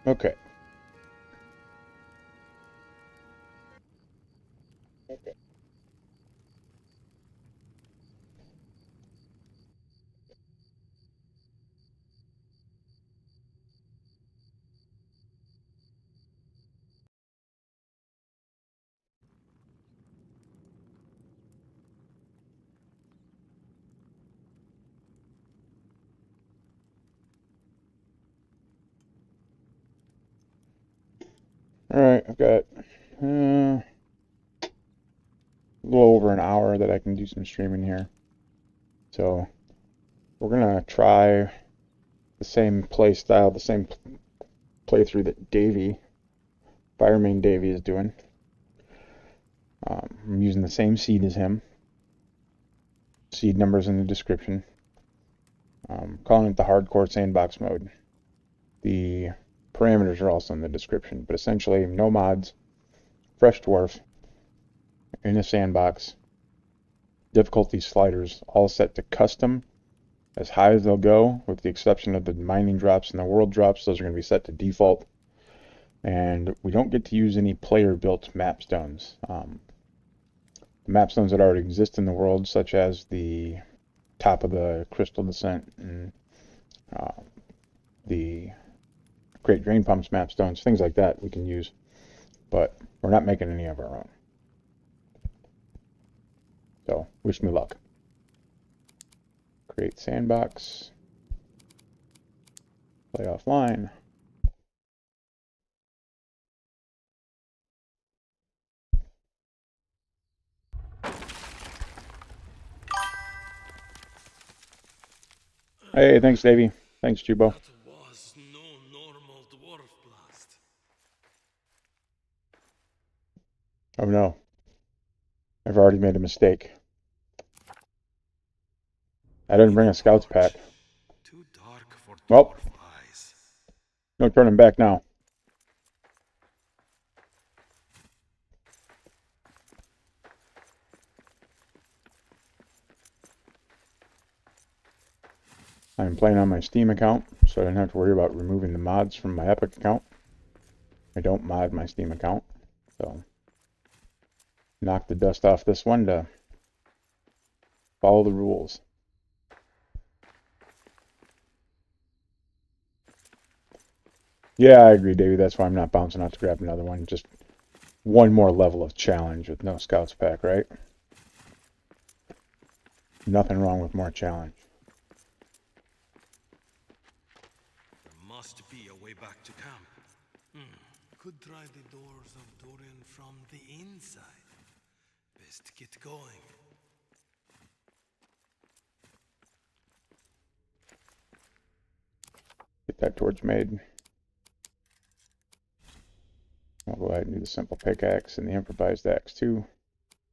Okay. All right, I've got a little over an hour that I can do some streaming here. So we're gonna try the same play style, the same playthrough that Firemain Davey is doing. I'm using the same seed as him. Seed numbers in the description. Calling it the hardcore sandbox mode. The parameters are also in the description, but essentially no mods, fresh dwarf, in a sandbox, difficulty sliders all set to custom, as high as they'll go, with the exception of the mining drops and the world drops. Those are going to be set to default. And we don't get to use any player-built mapstones. The mapstones that already exist in the world, such as the top of the crystal descent and the Great Drain Pumps mapstones, things like that we can use, but we're not making any of our own. So, wish me luck. Create sandbox. Play offline. Hey, thanks, Davey. Thanks, Jubo. That was no normal dwarf blast. Oh no. I've already made a mistake. I didn't bring a scouts pack. Too dark for Well, dwarf eyes. no turning back now. I'm playing on my Steam account, so I don't have to worry about removing the mods from my Epic account. I don't mod my Steam account, so knock the dust off this one to follow the rules. Yeah, I agree, Davey. That's why I'm not bouncing out to grab another one. Just one more level of challenge with no scouts pack, right? Nothing wrong with more challenge. There must be a way back to camp. Could try the doors of Dorian from the inside. Best get going. Get that torch made. I'll go ahead and do the simple pickaxe and the improvised axe too.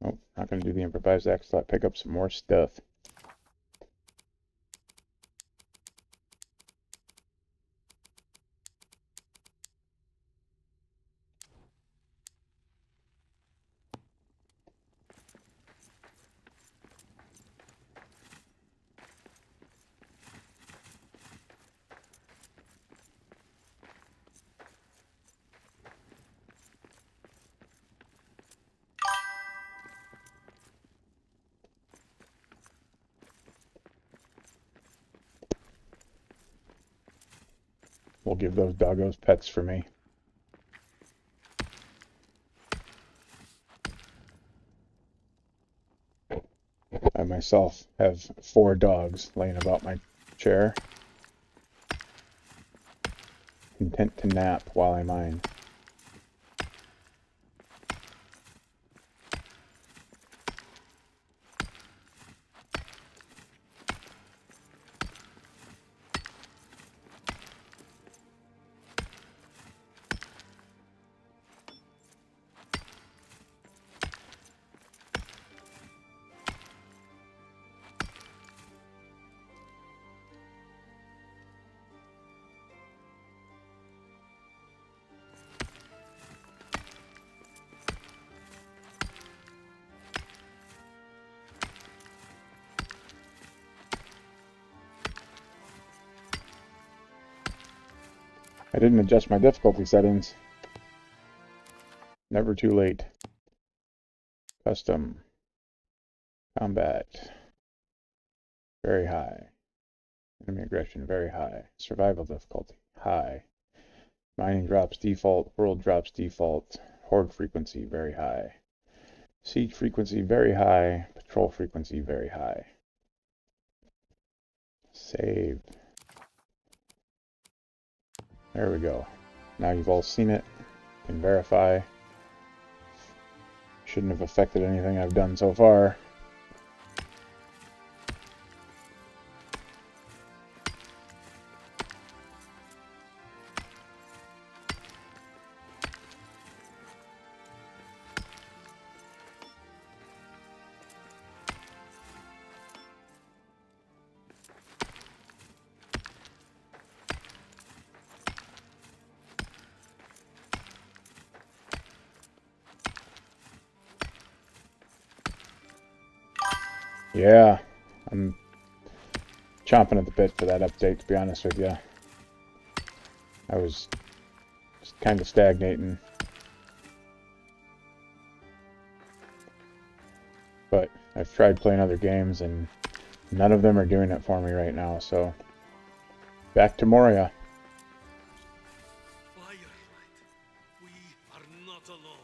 Nope, not going to do the improvised axe till I pick up some more stuff. We'll give those doggos pets for me. I myself have 4 dogs laying about my chair, content to nap while I mine. I didn't adjust my difficulty settings. Never too late. Custom. Combat. Very high. Enemy aggression, very high. Survival difficulty, high. Mining drops default. World drops default. Horde frequency, very high. Siege frequency, very high. Patrol frequency, very high. Save. There we go. Now you've all seen it. Can verify. Shouldn't have affected anything I've done so far. Yeah, I'm chomping at the bit for that update, to be honest with you. I was just kind of stagnating. But I've tried playing other games, and none of them are doing it for me right now, so back to Moria. Firelight, we are not alone.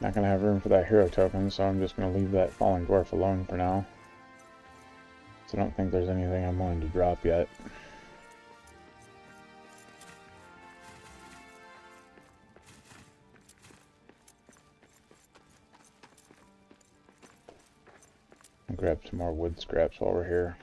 Not going to have room for that hero token, so I'm just going to leave that falling dwarf alone for now. So I don't think there's anything I'm willing to drop yet. I'll grab some more wood scraps while we're here.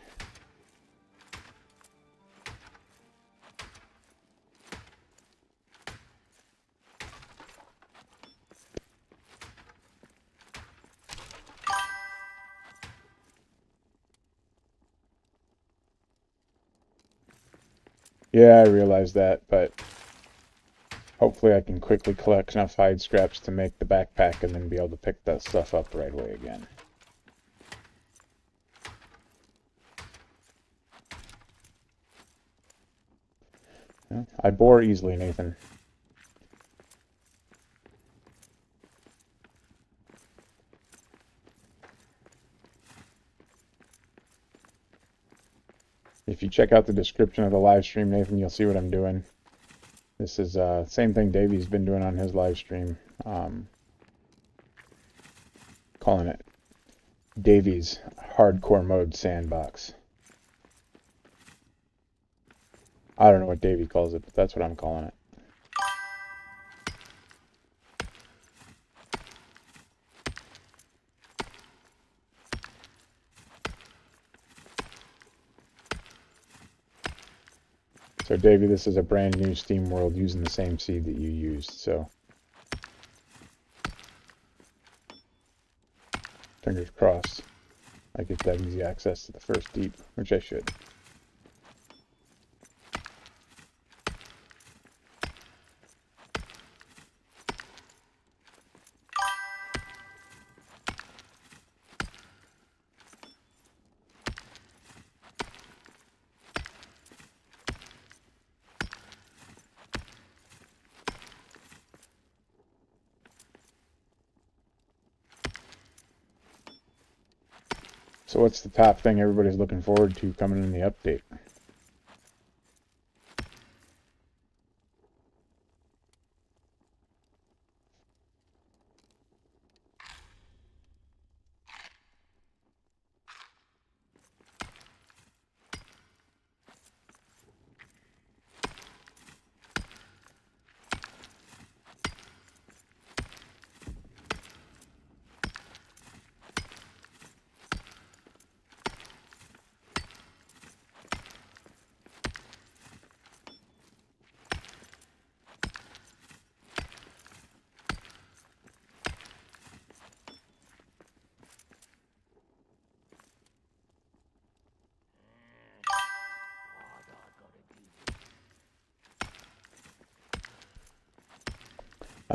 Yeah, I realize that, but hopefully I can quickly collect enough hide scraps to make the backpack and then be able to pick that stuff up right away again. Yeah, I bore easily, Nathan. If you check out the description of the live stream, Nathan, you'll see what I'm doing. This is same thing Davey's been doing on his live stream. Calling it Davey's Hardcore Mode Sandbox. I don't know what Davey calls it, but that's what I'm calling it. So Davey, this is a brand new Steam world using the same seed that you used, so fingers crossed I get that easy access to the first deep, which I should. So what's the top thing everybody's looking forward to coming in the update?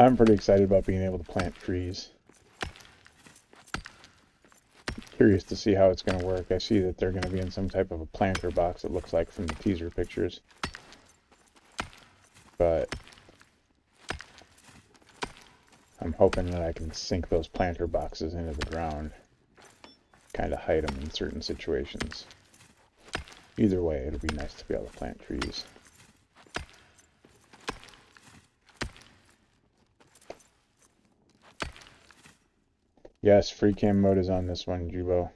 I'm pretty excited about being able to plant trees. Curious to see how it's going to work. I see that they're going to be in some type of a planter box, it looks like, from the teaser pictures. But I'm hoping that I can sink those planter boxes into the ground, kind of hide them in certain situations. Either way, it'll be nice to be able to plant trees. Yes, free cam mode is on this one, Jubo.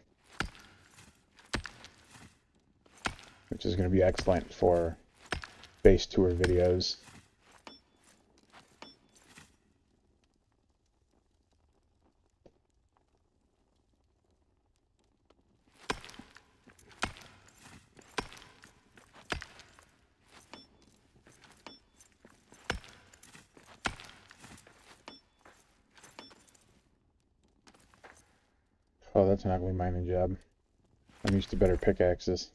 Which is going to be excellent for base tour videos. Oh, that's an ugly mining job. I'm used to better pickaxes.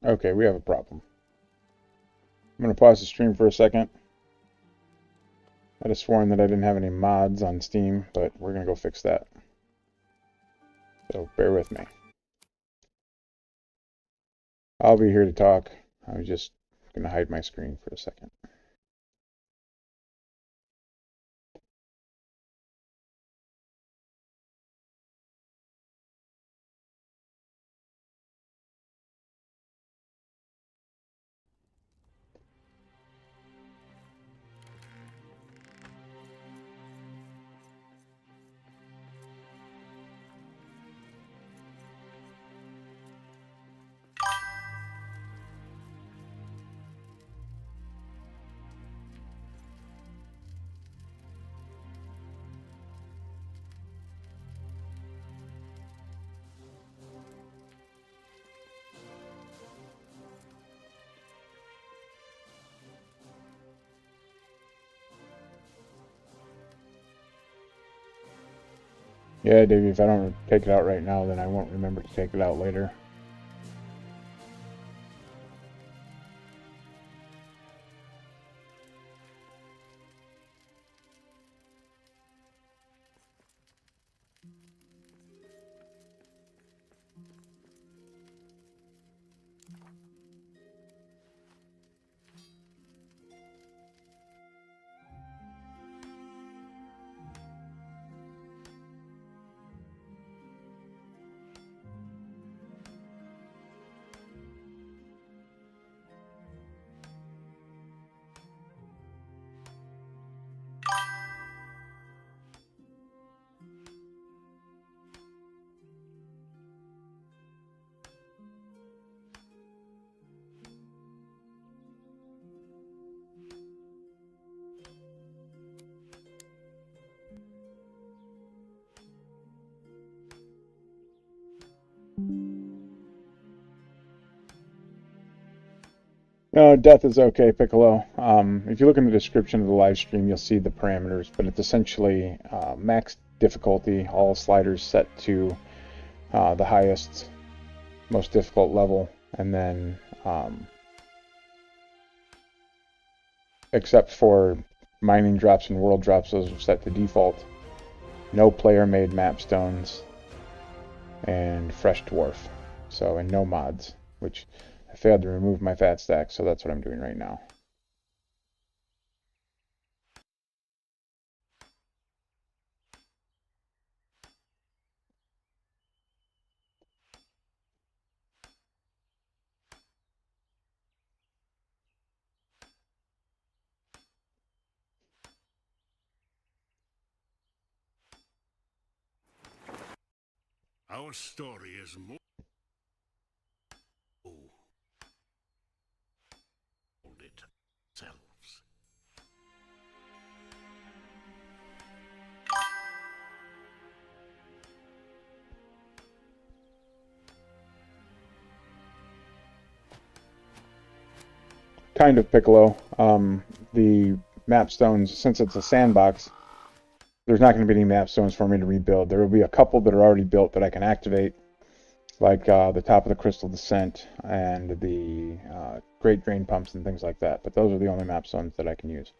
Okay, we have a problem. I'm going to pause the stream for a second. I'd have sworn that I didn't have any mods on Steam, but we're going to go fix that. So bear with me. I'll be here to talk. I'm just going to hide my screen for a second. Yeah, Davey, if I don't take it out right now, then I won't remember to take it out later. No, death is okay, Piccolo. If you look in the description of the live stream, you'll see the parameters, but it's essentially max difficulty, all sliders set to the highest, most difficult level, and then except for mining drops and world drops, those are set to default. No player-made Mapstones, and fresh dwarf. So, and no mods, which I failed to remove my fat stack, so that's what I'm doing right now. Our story is more. Oh. Hold it selves. Kind of, Piccolo. The Mapstones, since it's a sandbox, there's not going to be any Mapstones for me to rebuild. There will be a couple that are already built that I can activate, like the top of the Crystal Descent and the Great Drain Pumps and things like that. But those are the only Mapstones that I can use.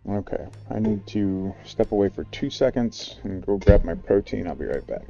Okay, I need to step away for 2 seconds and go grab my protein. I'll be right back.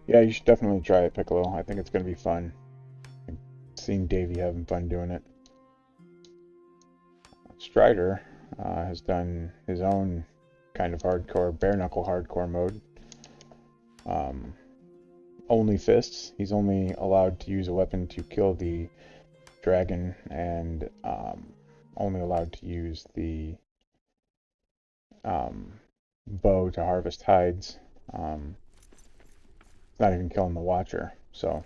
Yeah, you should definitely try it, Piccolo. I think it's going to be fun. I've seen Davey having fun doing it. Strider has done his own kind of hardcore, bare-knuckle hardcore mode. Only fists. He's only allowed to use a weapon to kill the dragon, and only allowed to use the bow to harvest hides. Not even killing the Watcher. So,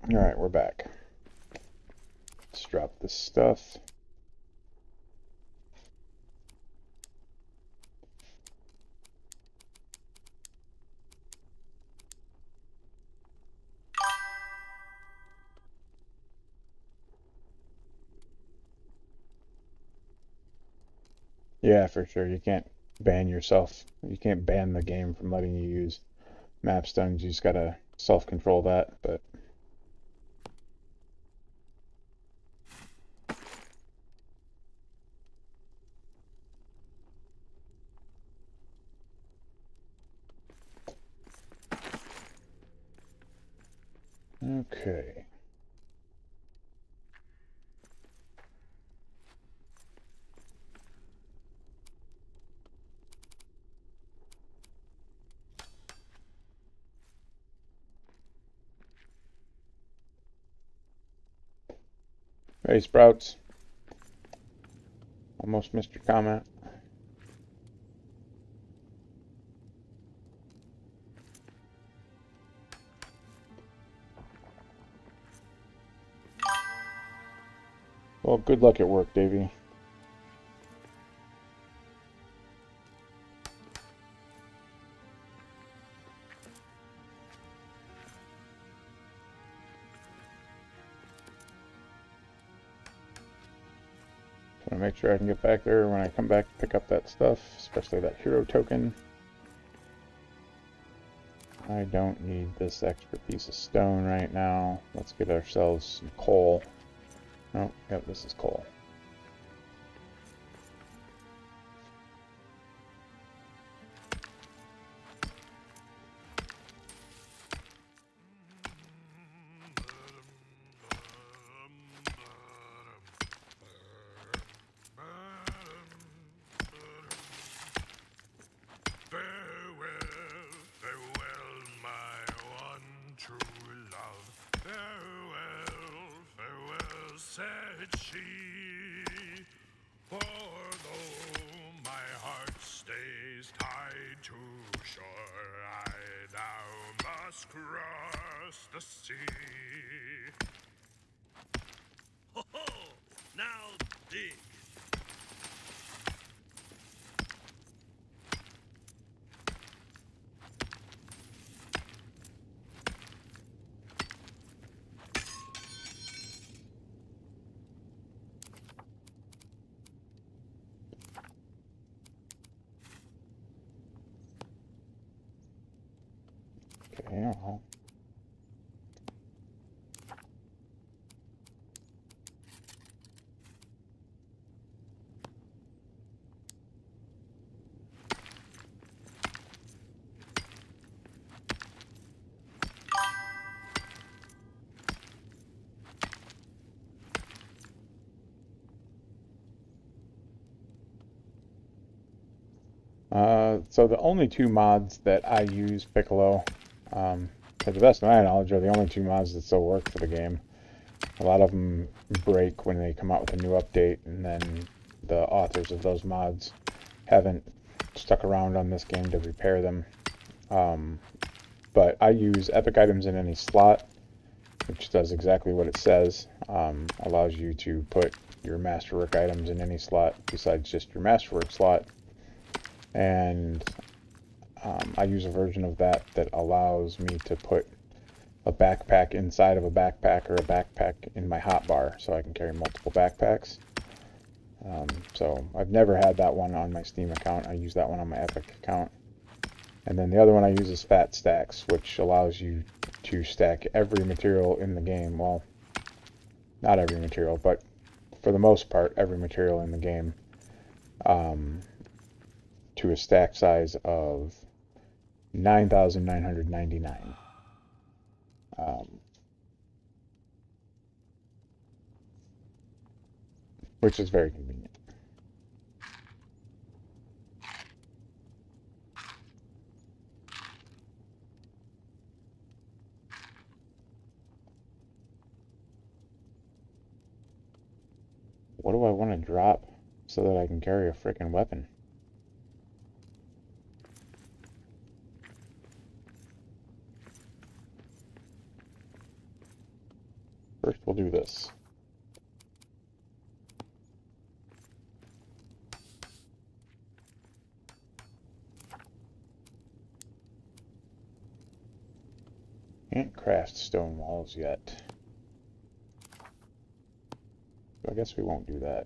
alright, we're back. Let's drop this stuff. Yeah, for sure. You can't ban yourself. You can't ban the game from letting you use Mapstones. You just gotta self-control that, but... Okay. Hey, Sprouts. Almost missed your comment. Well, good luck at work, Davey. I want to make sure I can get back there when I come back to pick up that stuff, especially that hero token. I don't need this extra piece of stone right now. Let's get ourselves some coal. Oh, yep, this is coal. Cross the sea. Ho ho! Now dig. Okay, well. So the only two mods that I use Piccolo, to the best of my knowledge, are the only two mods that still work for the game. A lot of them break when they come out with a new update, and then the authors of those mods haven't stuck around on this game to repair them. But I use epic items in any slot, which does exactly what it says. Allows you to put your masterwork items in any slot besides just your masterwork slot. And I use a version of that that allows me to put a backpack inside of a backpack, or a backpack in my hotbar, so I can carry multiple backpacks. So I've never had that one on my Steam account. I use that one on my Epic account. And then the other one I use is Fat Stacks, which allows you to stack every material in the game. Well, not every material, but for the most part, every material in the game, to a stack size of 9,999. Which is very convenient. What do I want to drop so that I can carry a frickin' weapon? First we'll do this. Can't craft stone walls yet. So I guess we won't do that.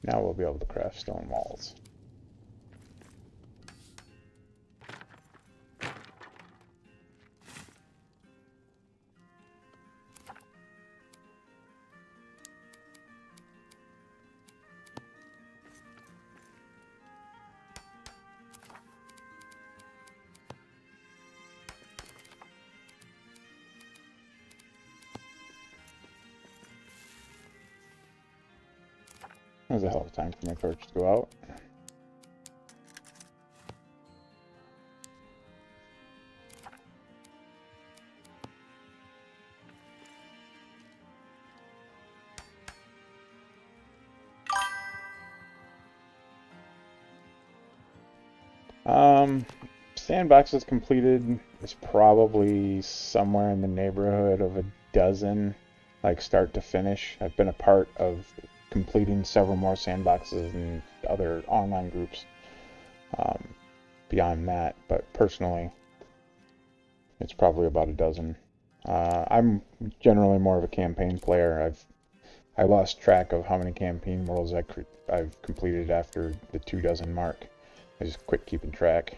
Now we'll be able to craft stone walls. That was a hell of a time for my torch to go out. Sandbox is completed. It's probably somewhere in the neighborhood of a dozen, like start to finish. I've been a part of completing several more sandboxes and other online groups beyond that, but personally it's probably about a dozen. I'm generally more of a campaign player. I lost track of how many campaign worlds I've completed after the 24 mark. I just quit keeping track.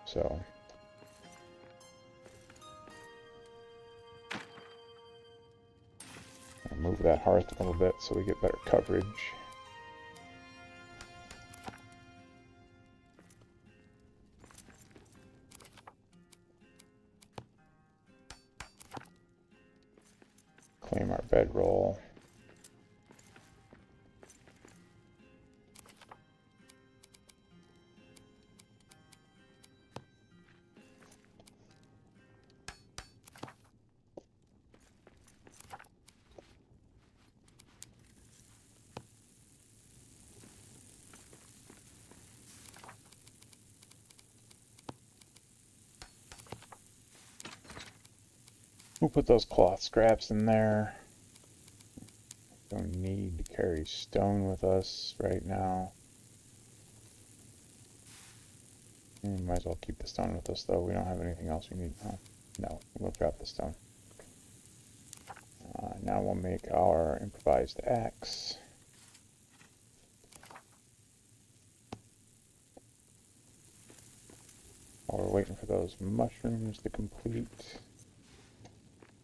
So I'll move that hearth a little bit so we get better coverage. Claim our bedroll. We'll put those cloth scraps in there. Don't need to carry stone with us right now. Might as well keep the stone with us, though. We don't have anything else we need. Oh, no, we'll drop the stone. Now we'll make our improvised axe. While we're waiting for those mushrooms to complete,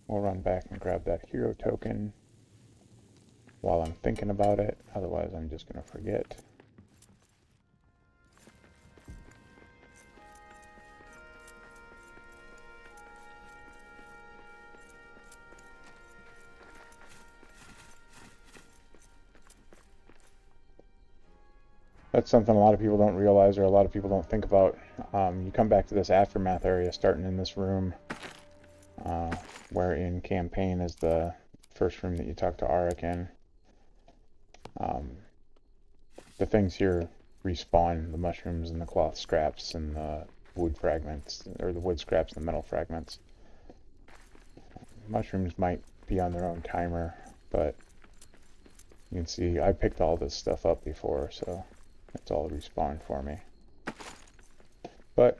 we'll run back and grab that hero token while I'm thinking about it. Otherwise, I'm just going to forget. That's something a lot of people don't realize, or a lot of people don't think about. You come back to this aftermath area starting in this room, where in campaign is the first room that you talk to Arik in. The things here respawn, the mushrooms and the cloth scraps and the wood fragments, or the wood scraps and the metal fragments. Mushrooms might be on their own timer, but you can see I picked all this stuff up before, so it's all respawned for me. But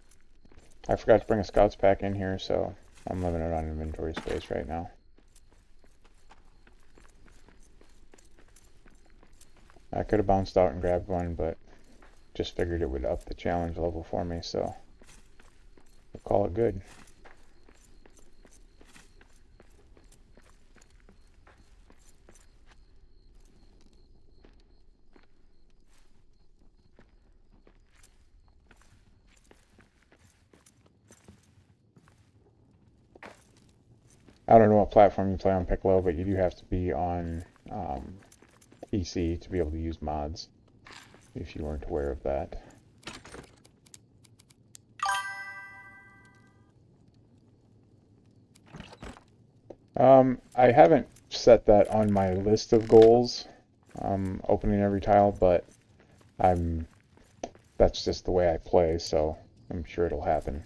I forgot to bring a scouts pack in here, so I'm limited on inventory space right now. I could have bounced out and grabbed one, but just figured it would up the challenge level for me, so we'll call it good. I don't know what platform you play on Piccolo, but you do have to be on PC to be able to use mods, if you weren't aware of that. I haven't set that on my list of goals, opening every tile, but that's just the way I play, so I'm sure it'll happen.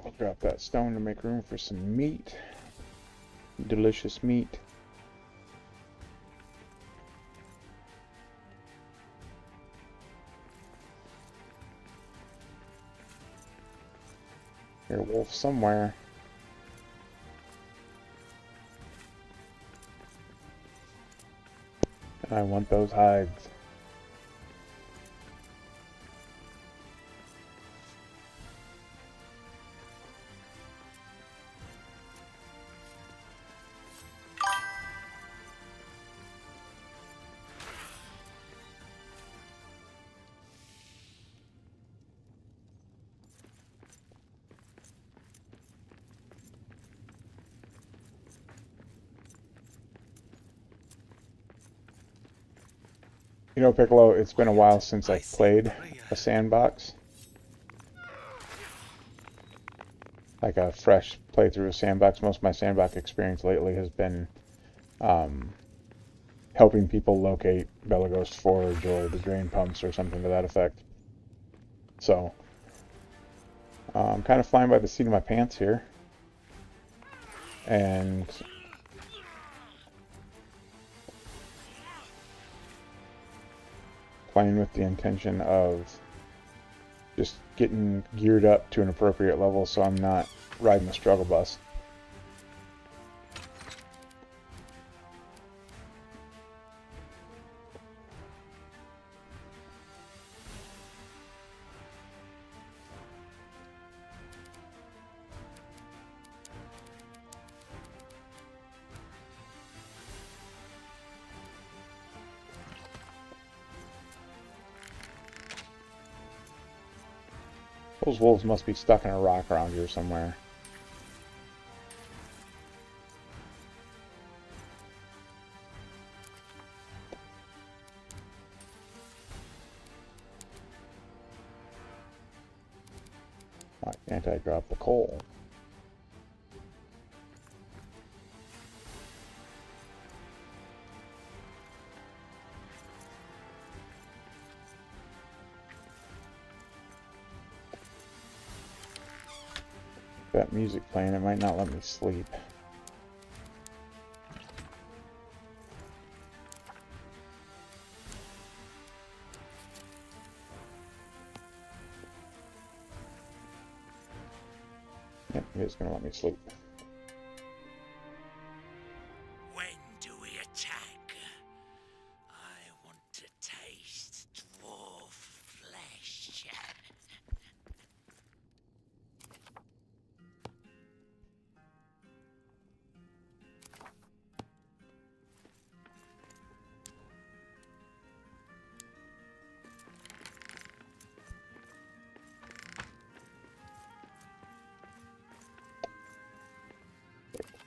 I'll drop that stone to make room for some meat. Delicious meat. Here's a wolf somewhere. And I want those hides. You know, Piccolo, it's been a while since I've played a sandbox. Like a fresh playthrough of sandbox. Most of my sandbox experience lately has been helping people locate Belagos Forge or the drain pumps or something to that effect. So, I'm kind of flying by the seat of my pants here. And playing with the intention of just getting geared up to an appropriate level so I'm not riding the struggle bus. Those wolves must be stuck in a rock around here somewhere. Why can't I drop the coal? That music playing, it might not let me sleep. second. He is going to let me sleep. When do we attack? I want to taste dwarf flesh.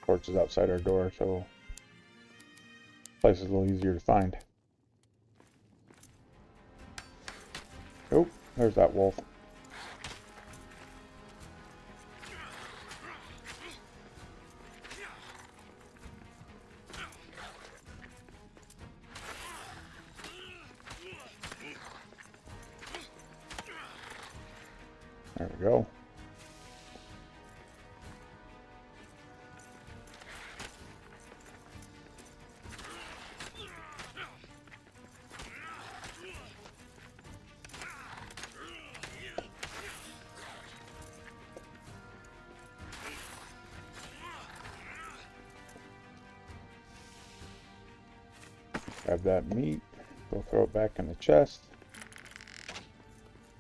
Torches outside our door, so the place is a little easier to find. Oh, there's that wolf. There we go. Grab that meat, go throw it back in the chest.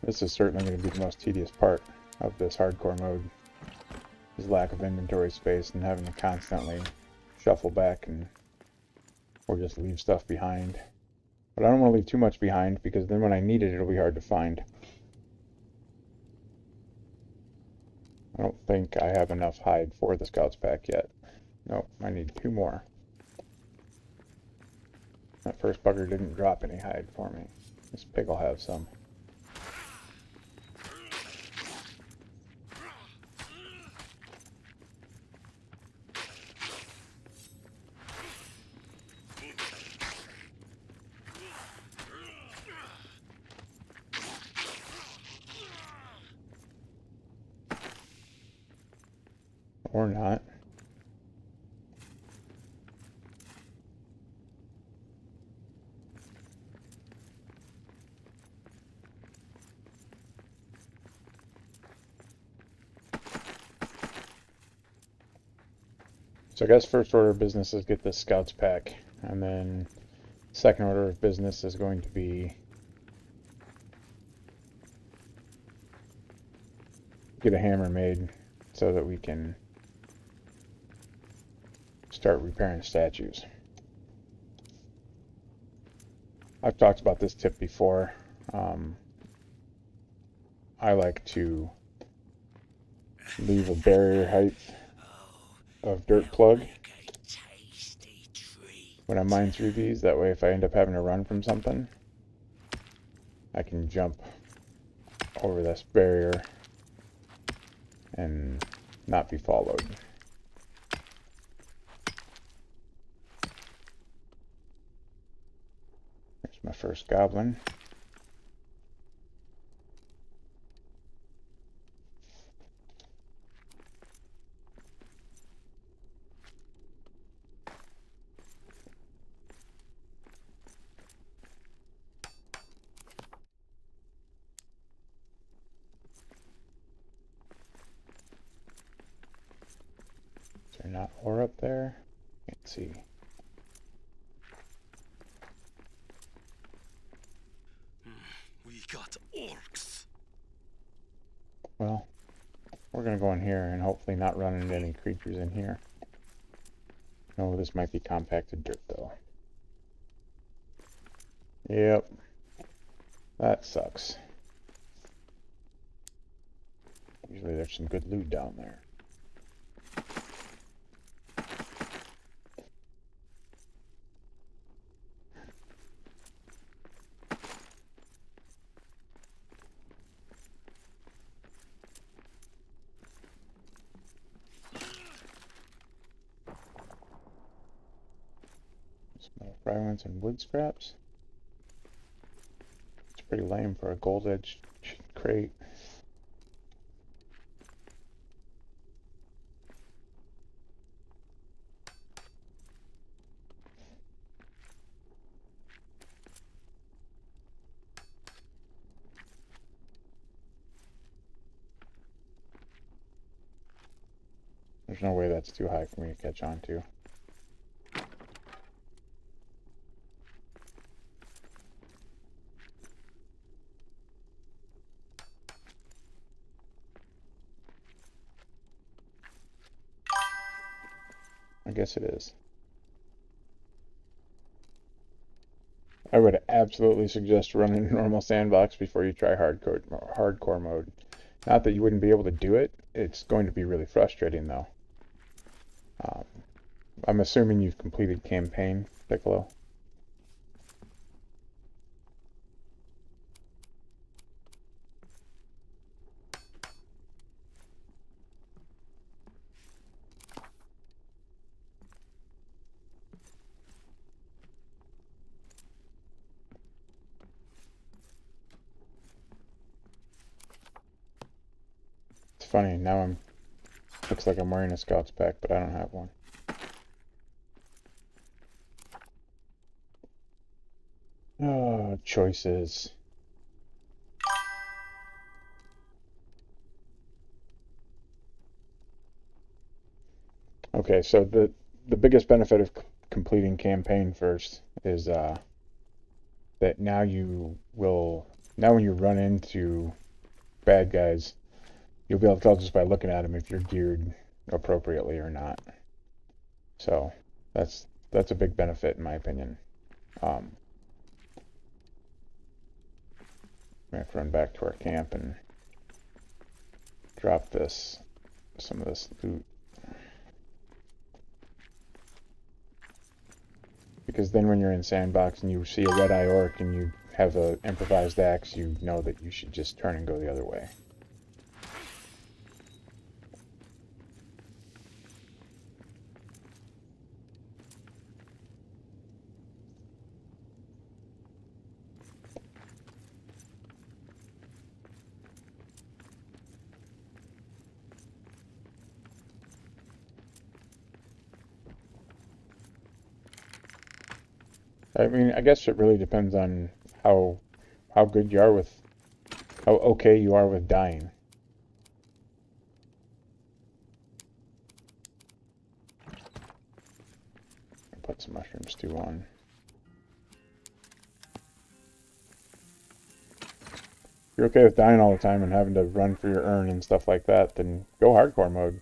This is certainly going to be the most tedious part of this hardcore mode, is lack of inventory space and having to constantly shuffle back and or just leave stuff behind. But I don't want to leave too much behind, because then when I need it, it'll be hard to find. I don't think I have enough hide for the scouts pack yet. Nope, I need 2 more. That first bugger didn't drop any hide for me. This pig will have some. Or not. So I guess first order of business is get this scouts pack, and then second order of business is going to be get a hammer made so that we can start repairing statues. I've talked about this tip before. I like to leave a barrier height of dirt plug when I mine through these. That way if I end up having to run from something, I can jump over this barrier and not be followed. There's my first goblin. Is there not ore up there? Can't see. We got orcs. Well, we're going to go in here and hopefully not run into any creatures in here. No, this might be compacted dirt though. Yep. That sucks. Usually there's some good loot down there. Fragments and wood scraps. It's pretty lame for a gold edged crate. There's no way that's too high for me to catch on to. I guess it is. I would absolutely suggest running a normal sandbox before you try hardcore mode. Not that you wouldn't be able to do it. It's going to be really frustrating, though. I'm assuming you've completed campaign, Piccolo. It's funny, now looks like I'm wearing a scout's pack, but I don't have one. Oh, choices. Okay, so the biggest benefit of completing campaign first is that now when you run into bad guys, you'll be able to tell just by looking at them if you're geared appropriately or not. So that's a big benefit in my opinion. We have to run back to our camp and drop some of this loot. Because then when you're in Sandbox and you see a red-eye orc and you have an improvised axe, you know that you should just turn and go the other way. I mean, I guess it really depends on how good you are with, how okay you are with dying. Put some mushroom stew on. If you're okay with dying all the time and having to run for your urn and stuff like that, then go hardcore mode.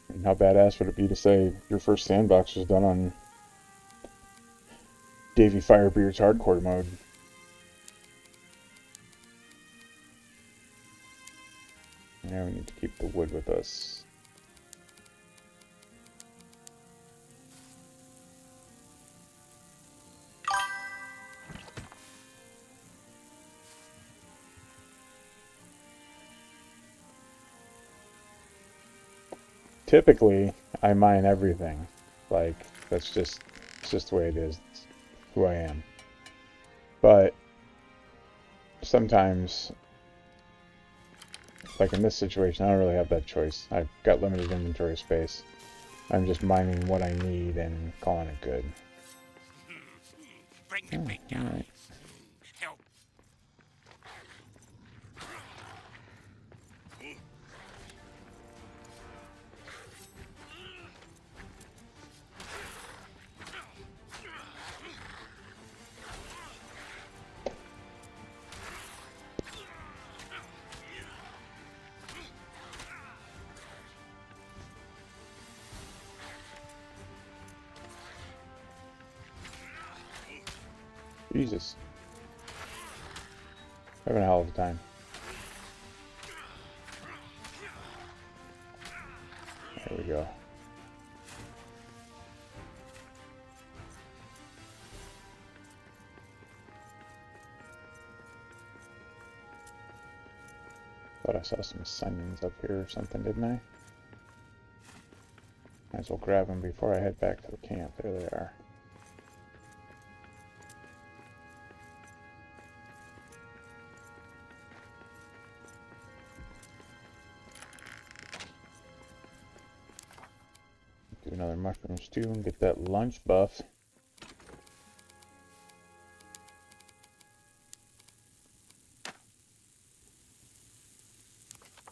And how badass would it be to say your first sandbox was done on Davey Firebeard's hardcore mode? Now we need to keep the wood with us. Typically, I mine everything. Like, it's just the way it is. It's who I am. But sometimes, like in this situation, I don't really have that choice. I've got limited inventory space. I'm just mining what I need and calling it good. Bring the big guy. Alright. Help. Jesus. Having a hell of a time. There we go. Thought I saw some Sunions up here or something, didn't I? Might as well grab them before I head back to the camp. There they are. Do another mushroom stew and get that lunch buff.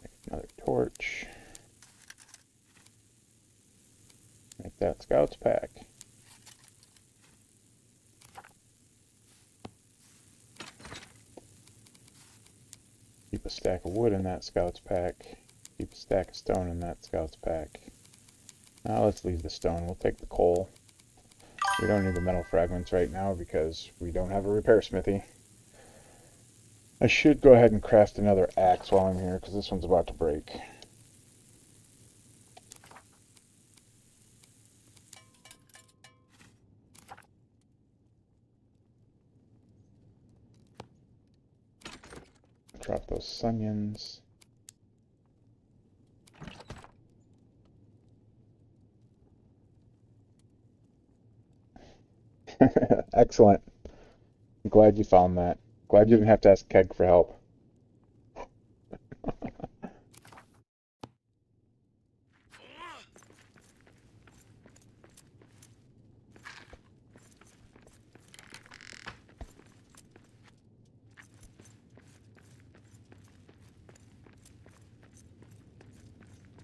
Make another torch. that scouts pack. Keep a stack of wood in that scouts pack. Keep a stack of stone in that scouts pack. Now let's leave the stone. We'll take the coal. We don't need the metal fragments right now because we don't have a repair smithy. I should go ahead and craft another axe while I'm here because this one's about to break. Drop those sunions. Excellent. I'm glad you found that. Glad you didn't have to ask Keg for help.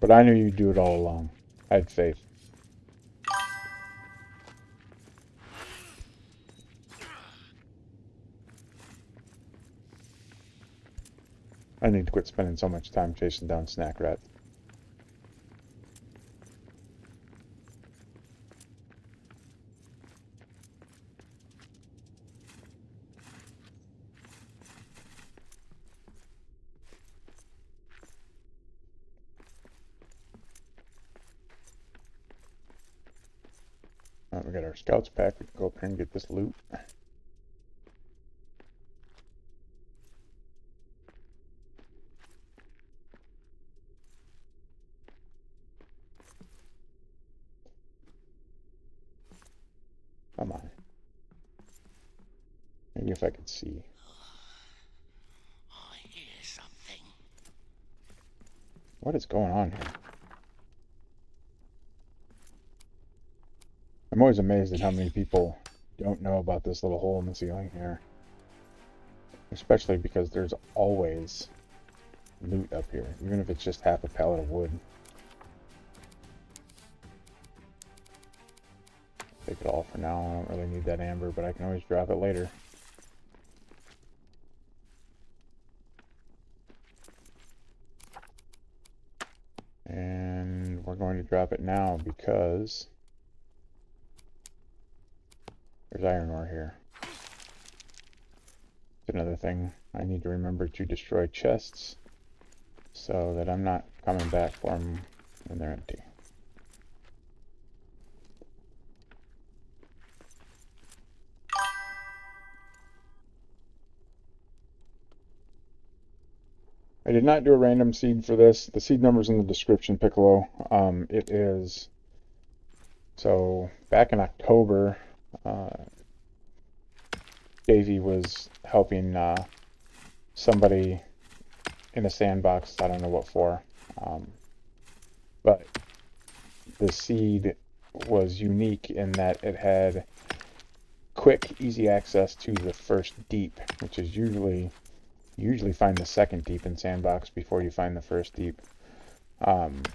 But I knew you'd do it all along. I had faith. I need to quit spending so much time chasing down snack rats. Alright, we got our scouts pack. We can go up here and get this loot. Come on. Maybe if I could see. I hear something. What is going on here? I'm always amazed at how many people don't know about this little hole in the ceiling here. Especially because there's always loot up here, even if it's just half a pallet of wood. Take it all for now. I don't really need that amber, but I can always drop it later. And we're going to drop it now because there's iron ore here. It's another thing I need to remember to destroy chests so that I'm not coming back for them when they're empty. I did not do a random seed for this. The seed number's in the description, Piccolo. It is... So, back in October, Davey was helping somebody in a sandbox. I don't know what for. But the seed was unique in that it had quick, easy access to the first deep, which is usually... You usually find the second deep in Sandbox before you find the first deep. And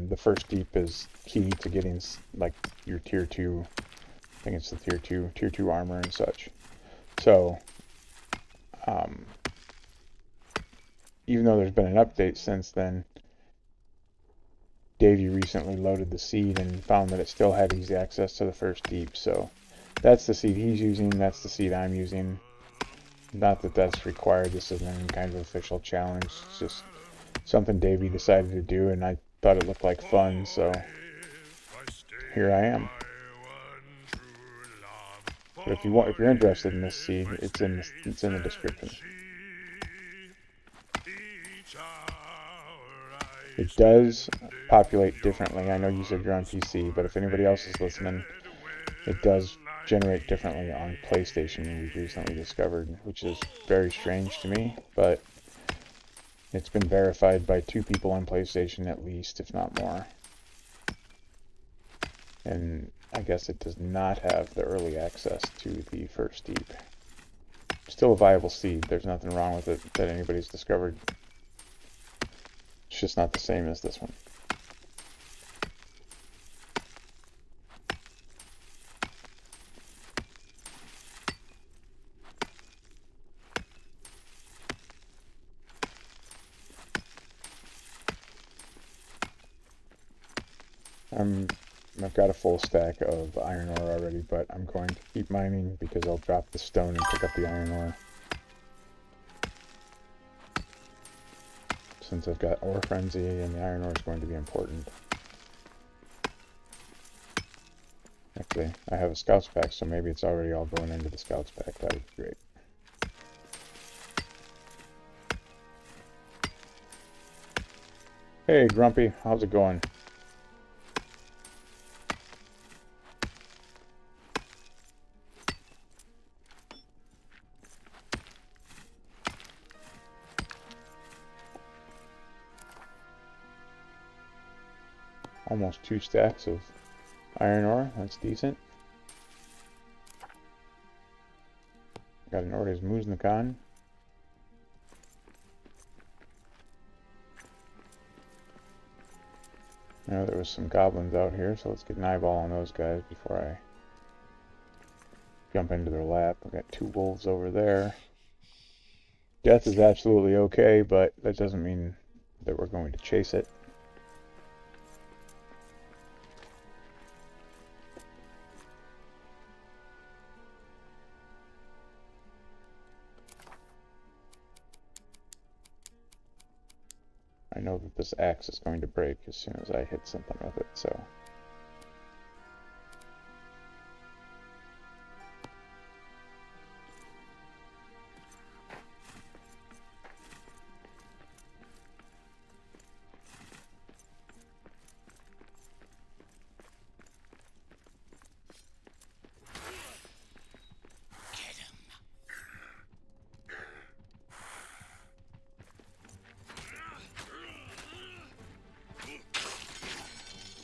the first deep is key to getting like your tier 2, I think it's the tier 2 armor and such. So, even though there's been an update since then, Davey recently loaded the seed and found that it still had easy access to the first deep. So that's the seed he's using, that's the seed I'm using. Not that that's required, this isn't any kind of official challenge, it's just something Davey decided to do and I thought it looked like fun, so here I am. But if you're interested in this seed, it's in the description. It does populate differently. I know you said you're on PC, but if anybody else is listening, it does generate differently on PlayStation, we've recently discovered, which is very strange to me, but it's been verified by 2 people on PlayStation at least, if not more. And I guess it does not have the early access to the first deep. Still a viable seed, there's nothing wrong with it that anybody's discovered. It's just not the same as this one. I've got a full stack of iron ore already, but I'm going to keep mining because I'll drop the stone and pick up the iron ore. Since I've got ore frenzy and the iron ore is going to be important. Actually, I have a scouts pack, so maybe it's already all going into the scouts pack. That would be great. Hey, Grumpy, how's it going? Almost 2 stacks of iron ore. That's decent. Got an Ordes Muznakan. I know there was some goblins out here, so let's get an eyeball on those guys before I jump into their lap. I've got 2 wolves over there. Death is absolutely okay, but that doesn't mean that we're going to chase it. I know that this axe is going to break as soon as I hit something with it, so...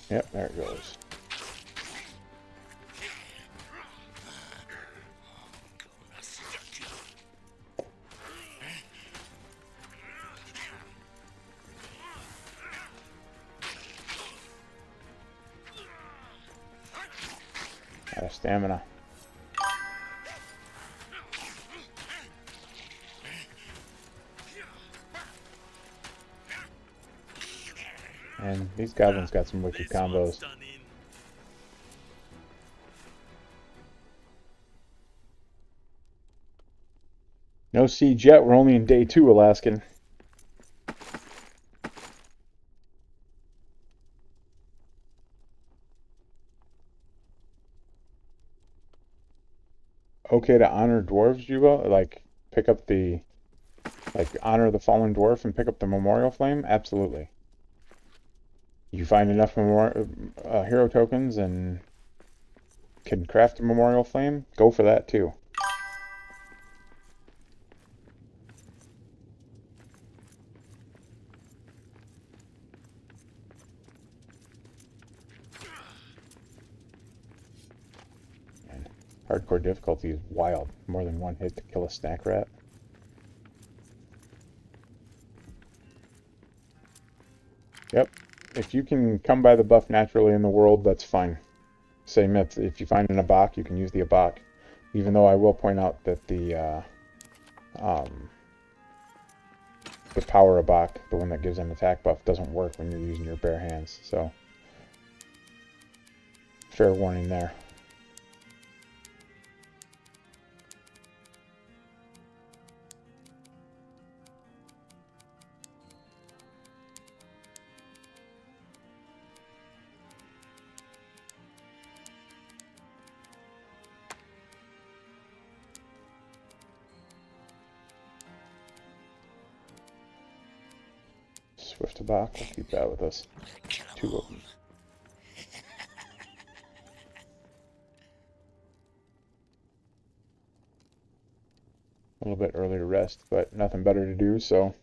Yep, there it goes. Out of stamina. And these goblins got some wicked combos. No siege yet, we're only in day 2, Alaskan. Okay to honor dwarves, Juba? Like, pick up the... Like, honor the fallen dwarf and pick up the memorial flame? Absolutely. You find enough hero tokens and can craft a memorial flame, go for that too. And hardcore difficulty is wild. More than 1 hit to kill a snack rat. Yep. If you can come by the buff naturally in the world, that's fine. Same if you find an abak, you can use the abak. Even though I will point out that the power abak, the one that gives an attack buff, doesn't work when you're using your bare hands. So, fair warning there. Swift abak, we'll keep that with us. 2 of them. A little bit early to rest, but nothing better to do, so...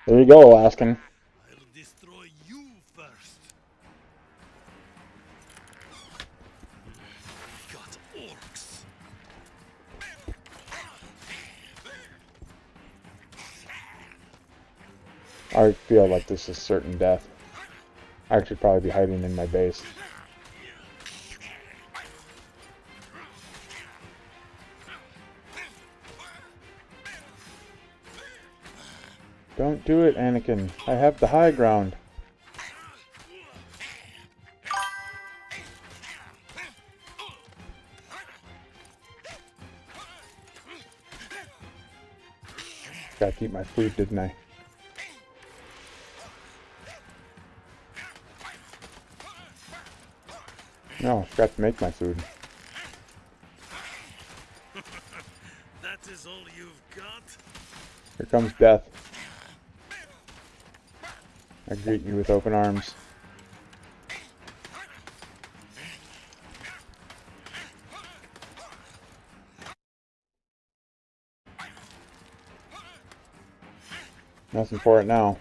There you go, Alaskan. I'll destroy you first. Got orcs. I feel like this is certain death. I should probably be hiding in my base. Don't do it, Anakin. I have the high ground. Gotta keep my food, didn't I? No, forgot to make my food. That is all you've got? Here comes death. I greet you with open arms. Nothing for it now.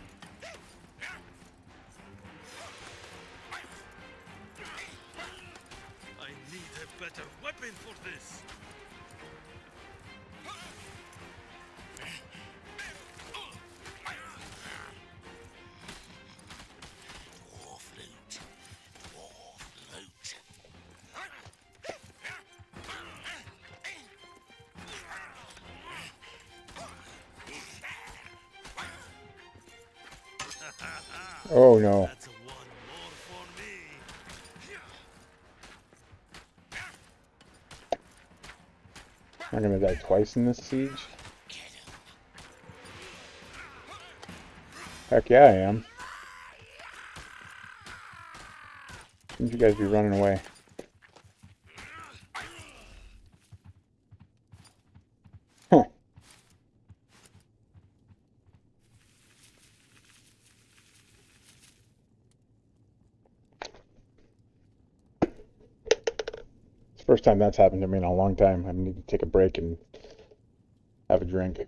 I need a better weapon for this. Dwarf loot. Dwarf loot. Oh no. That's one more for me. I'm gonna die twice in this siege? Heck yeah, I am. Shouldn't you guys be running away? Huh. It's the first time that's happened to me in a long time. I need to take a break and have a drink.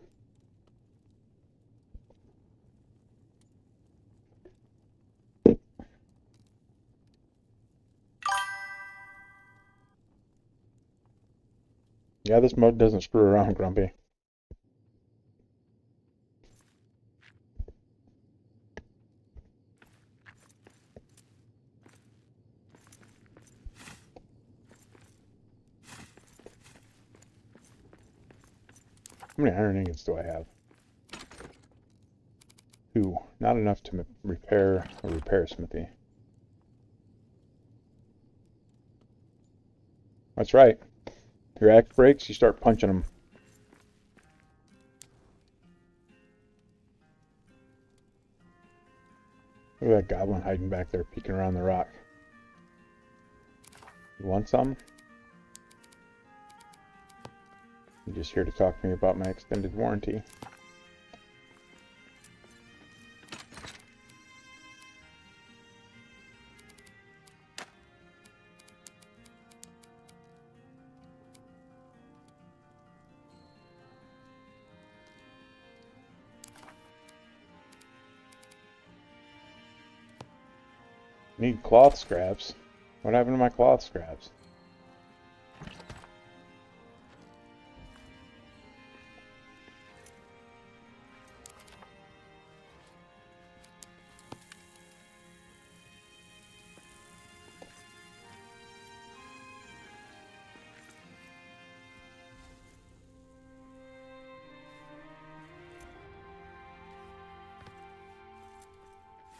Yeah, this mode doesn't screw around, Grumpy. How many iron ingots do I have? 2. Not enough to repair a repair smithy. That's right. Your axe breaks, you start punching them. Look at that goblin hiding back there, peeking around the rock. You want some? You're just here to talk to me about my extended warranty. Need cloth scraps. What happened to my cloth scraps?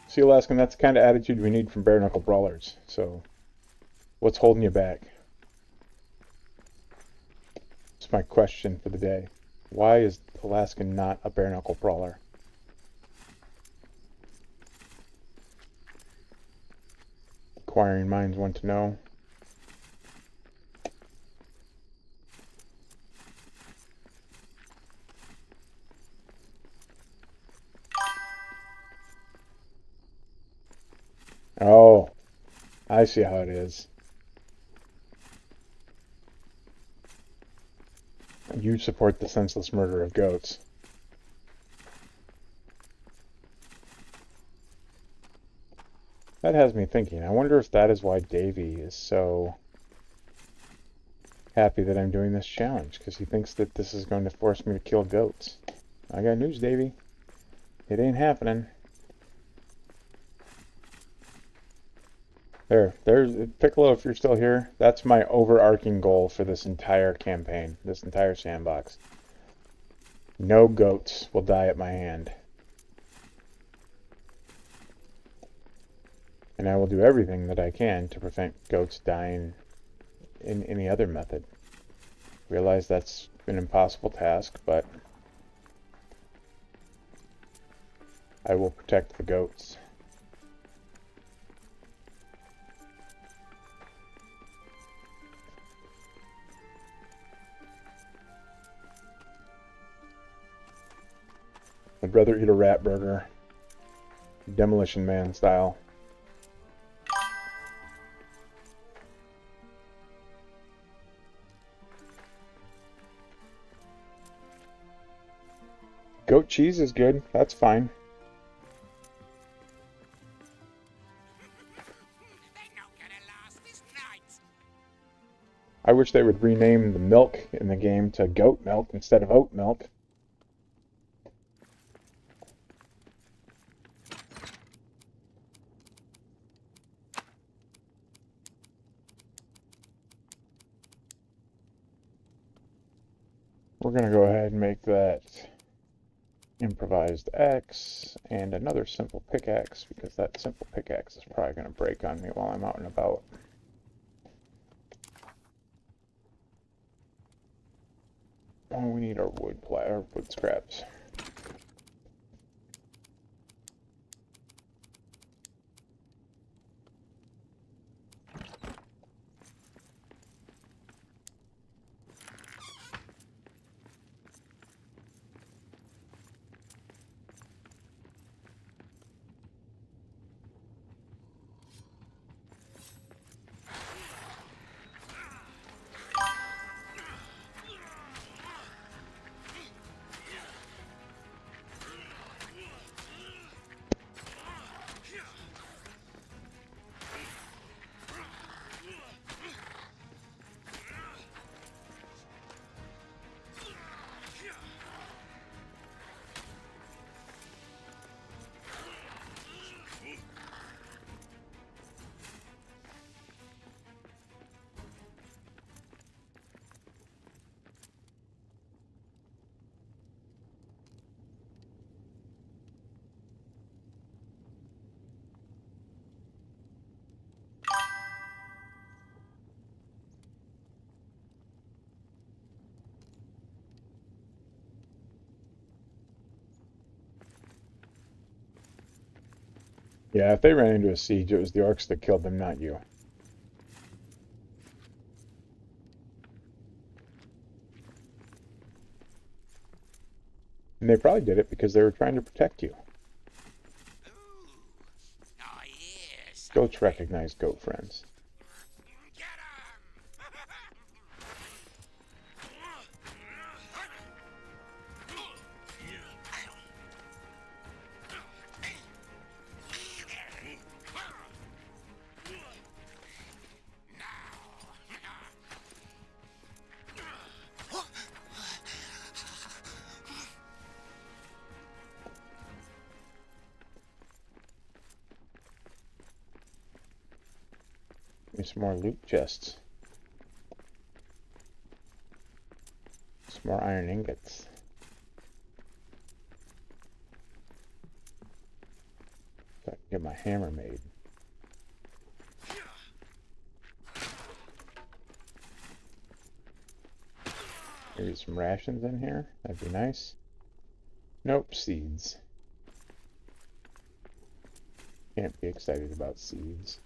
See, Alaskan, that's the kind of attitude we need from bare knuckle brawlers. So, what's holding you back? That's my question for the day. Why is Alaskan not a bare knuckle brawler? Inquiring minds want to know. Oh, I see how it is. You support the senseless murder of goats. That has me thinking. I wonder if that is why Davy is so happy that I'm doing this challenge, because he thinks that this is going to force me to kill goats. I got news, Davy. It ain't happening. There's Piccolo, if you're still here. That's my overarching goal for this entire campaign, this entire sandbox. No goats will die at my hand. And I will do everything that I can to prevent goats dying in any other method. Realize that's an impossible task, but I will protect the goats. I'd rather eat a rat burger, Demolition Man style. Goat cheese is good, that's fine. I wish they would rename the milk in the game to goat milk instead of oat milk. We're going to go ahead and make that improvised axe and another simple pickaxe, because that simple pickaxe is probably going to break on me while I'm out and about. Oh, we need our wood scraps. Yeah, if they ran into a siege, it was the orcs that killed them, not you. And they probably did it because they were trying to protect you. Goats recognize goat friends. Give me some more loot chests. Some more iron ingots. So I can get my hammer made. Maybe some rations in here. That'd be nice. Nope, seeds. Can't be excited about seeds.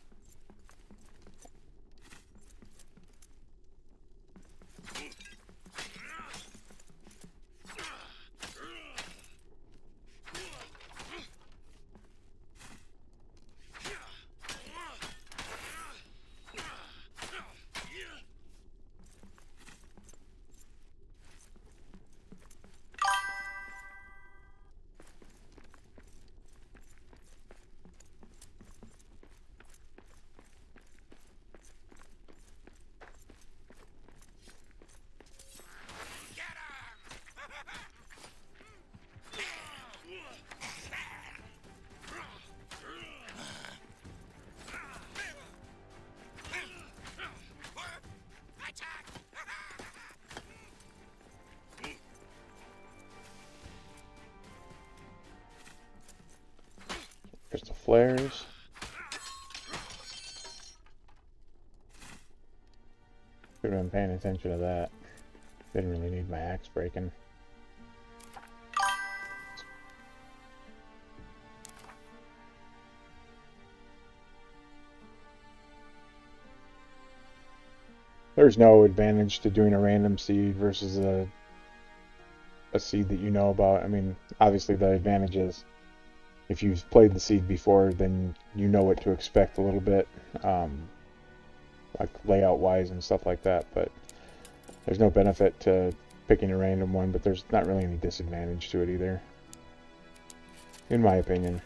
Crystal flares. Should have been paying attention to that. Didn't really need my axe breaking. There's no advantage to doing a random seed versus a seed that you know about. I mean, obviously the advantage is if you've played the seed before, then you know what to expect a little bit, like layout wise and stuff like that. But there's no benefit to picking a random one, but there's not really any disadvantage to it either, in my opinion.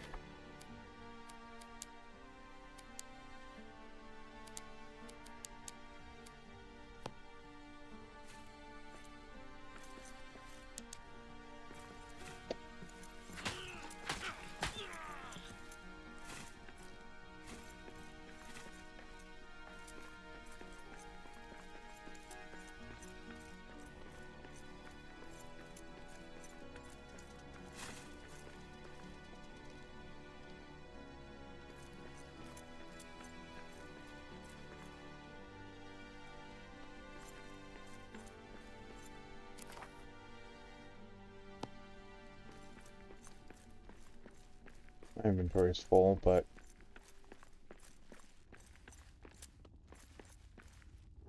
My inventory is full, but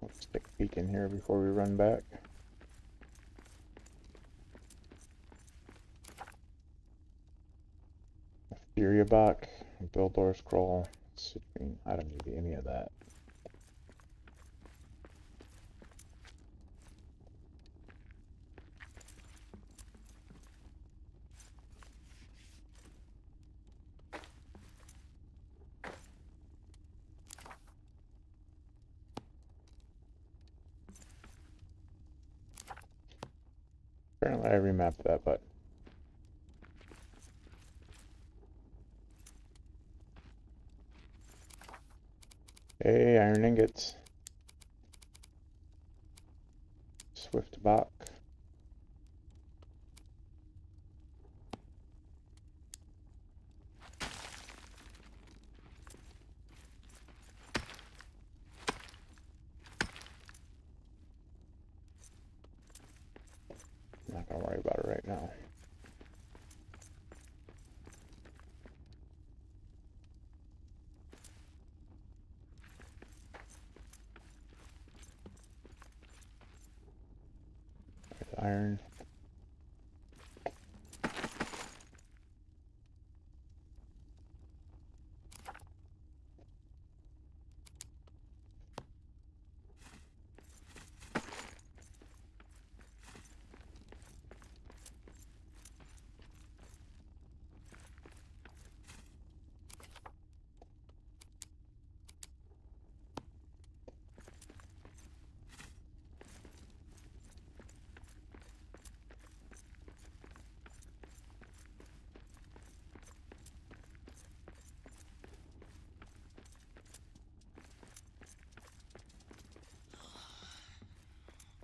let's take a peek in here before we run back. A Furia Bach, a Bildor Scroll. I don't need any of that. Apparently I remapped that, but hey, iron ingots. Swift Bach. I'm not gonna worry about it right now. There's iron.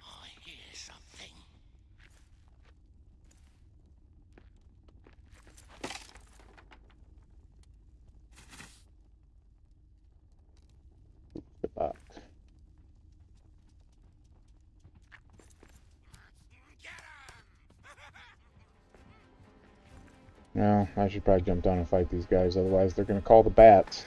I hear something. The Bach. No, I should probably jump down and fight these guys, otherwise they're gonna call the bats.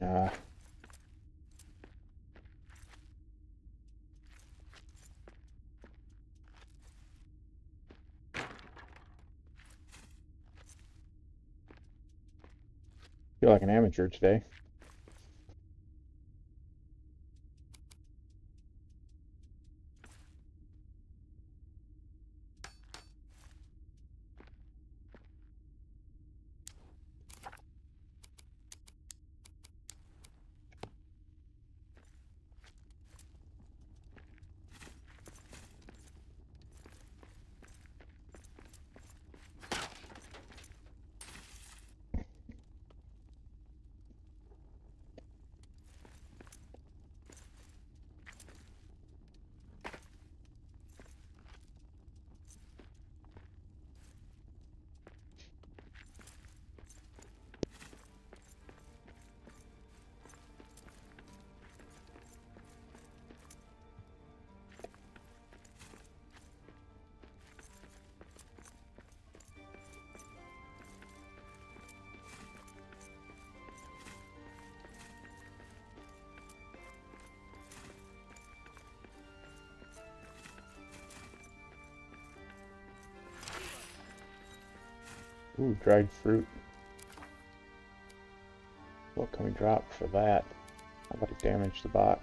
Ah. Feel like an amateur today. Ooh, dried fruit. What can we drop for that? How about it damage the bot?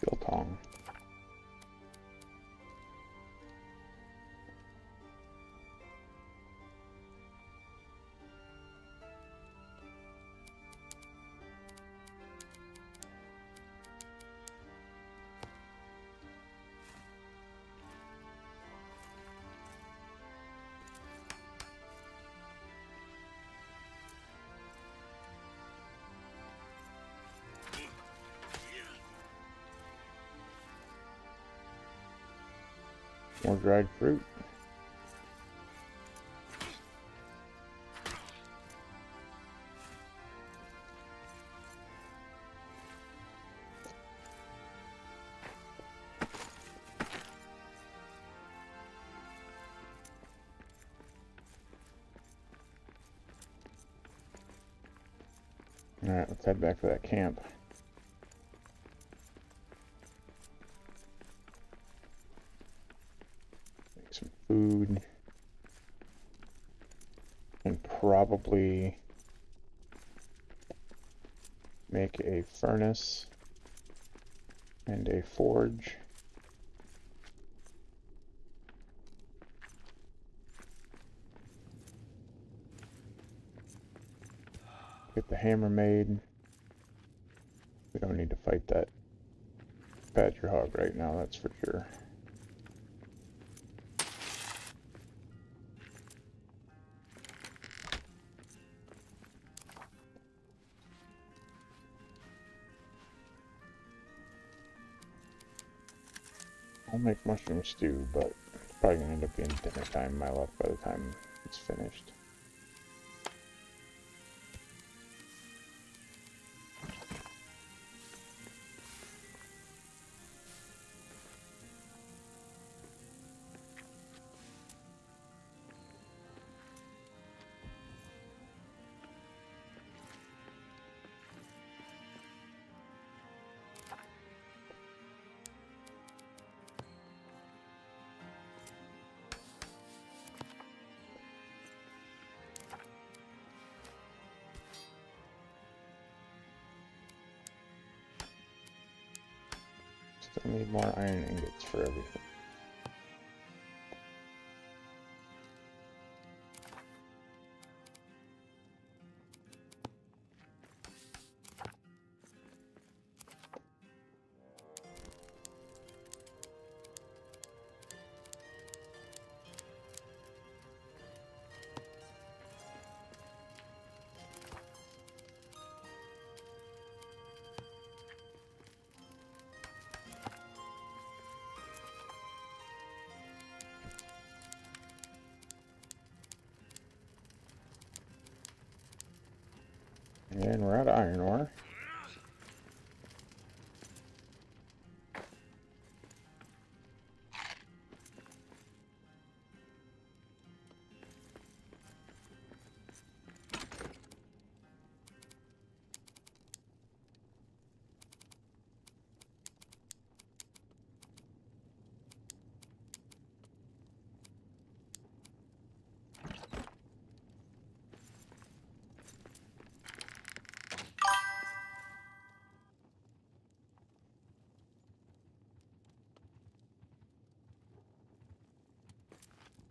Biltong. More dried fruit. Alright, let's head back to that camp. Make some food. And probably make a furnace and a forge. Get the hammer made. We don't need to fight that badger hog right now, that's for sure. I'll make mushroom stew, but it's probably gonna end up being dinner time, my luck, by the time it's finished. Still need more iron ingots for everything. And we're out of iron ore.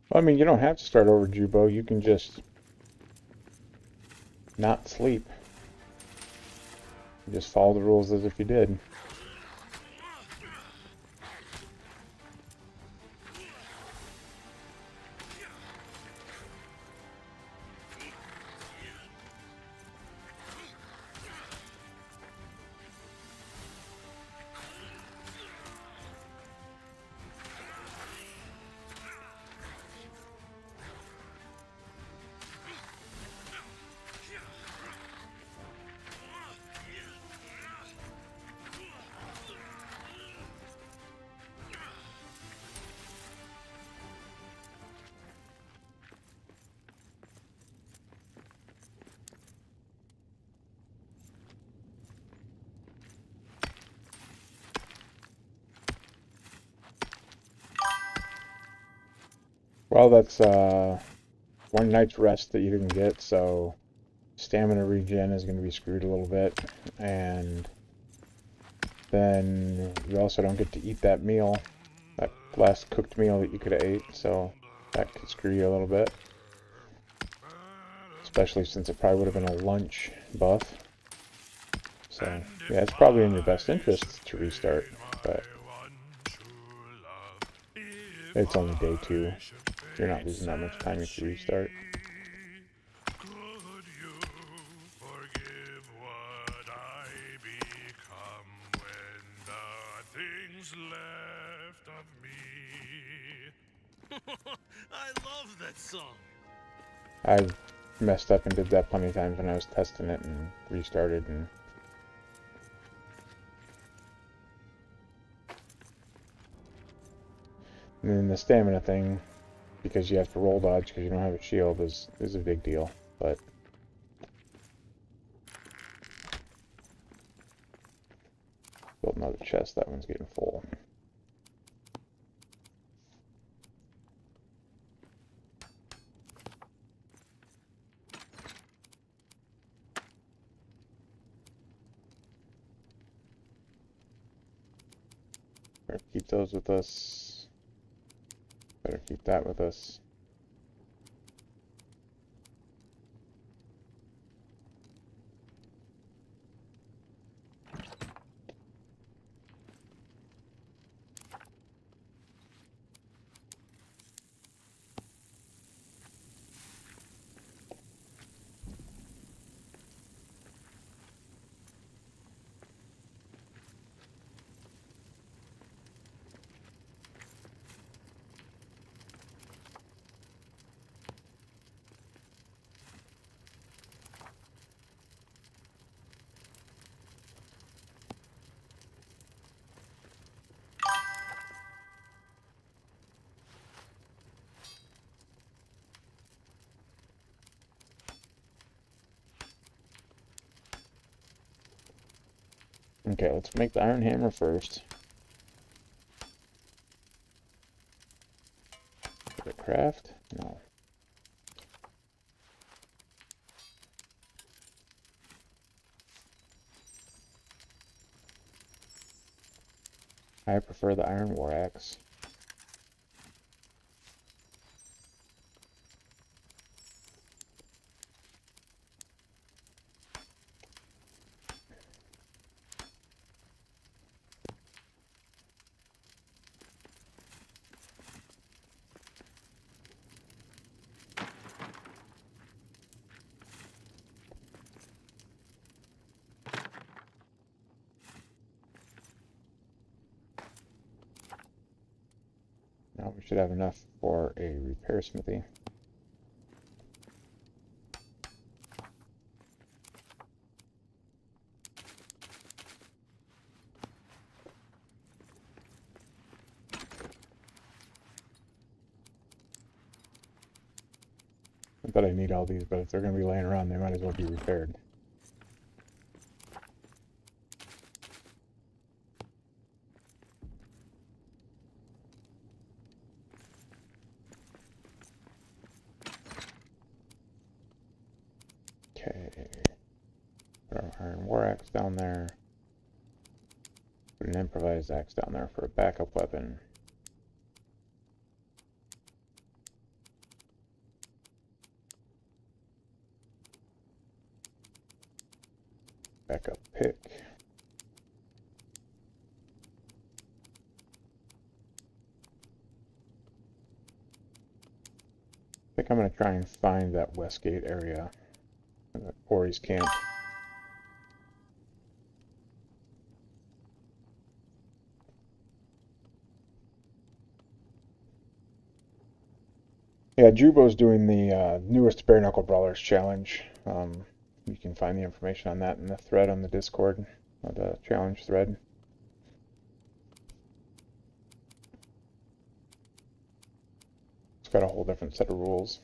Well, I mean, you don't have to start over, Jubo. You can just not sleep. You just follow the rules as if you did. Well, that's one night's rest that you didn't get, so stamina regen is going to be screwed a little bit, and then you also don't get to eat that meal, that last cooked meal that you could have ate, so that could screw you a little bit, especially since it probably would have been a lunch buff. So yeah, it's probably in your best interest to restart, but it's only day 2. You're not losing that much time if you restart. Could you forgive what I become when the things left of me? I love that song. I messed up and did that plenty of times when I was testing it and restarted, and then the stamina thing, because you have to roll dodge because you don't have a shield, is a big deal. But build another chest. That one's getting full. Better keep those with us. Better keep that with us. Okay, let's make the iron hammer first. Did it craft? No. I prefer the iron war axe. Now we should have enough for a repair smithy. I thought I need all these, but if they're going to be laying around, they might as well be repaired. Okay. Put our iron war axe down there. Put an improvised axe down there for a backup weapon. Backup pick. I think I'm going to try and find that Westgate area. Ori's camp. Yeah, Jubo's doing the newest Bare Knuckle Brawlers challenge. You can find the information on that in the thread on the Discord, or the challenge thread. It's got a whole different set of rules.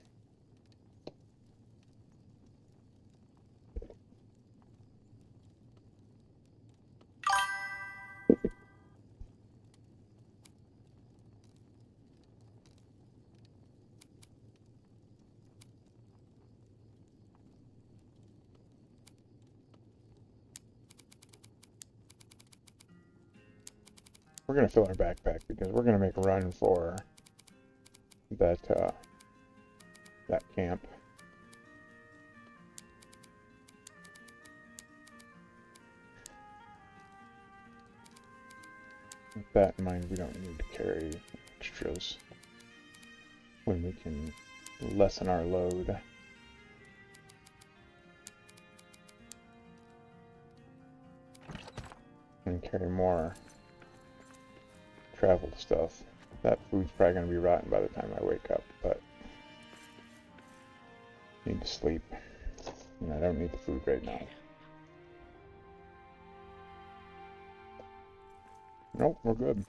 We're going to fill our backpack because we're going to make a run for that camp. With that in mind, we don't need to carry extras when we can lessen our load. And carry more travel stuff. That food's probably going to be rotten by the time I wake up, but I need to sleep. And I don't need the food right now. Nope, we're good.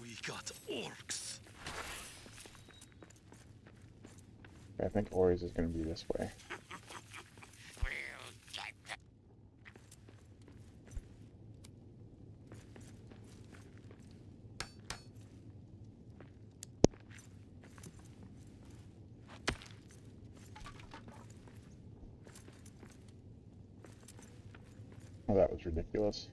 We got orcs. I think Ori's is going to be this way. We'll get them. Oh, that was ridiculous.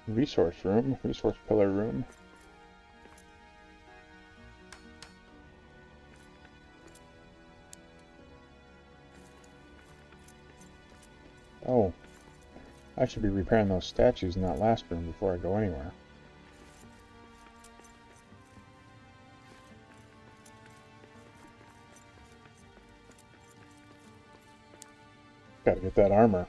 Resource room, resource pillar room. Oh, I should be repairing those statues in that last room before I go anywhere. Gotta get that armor.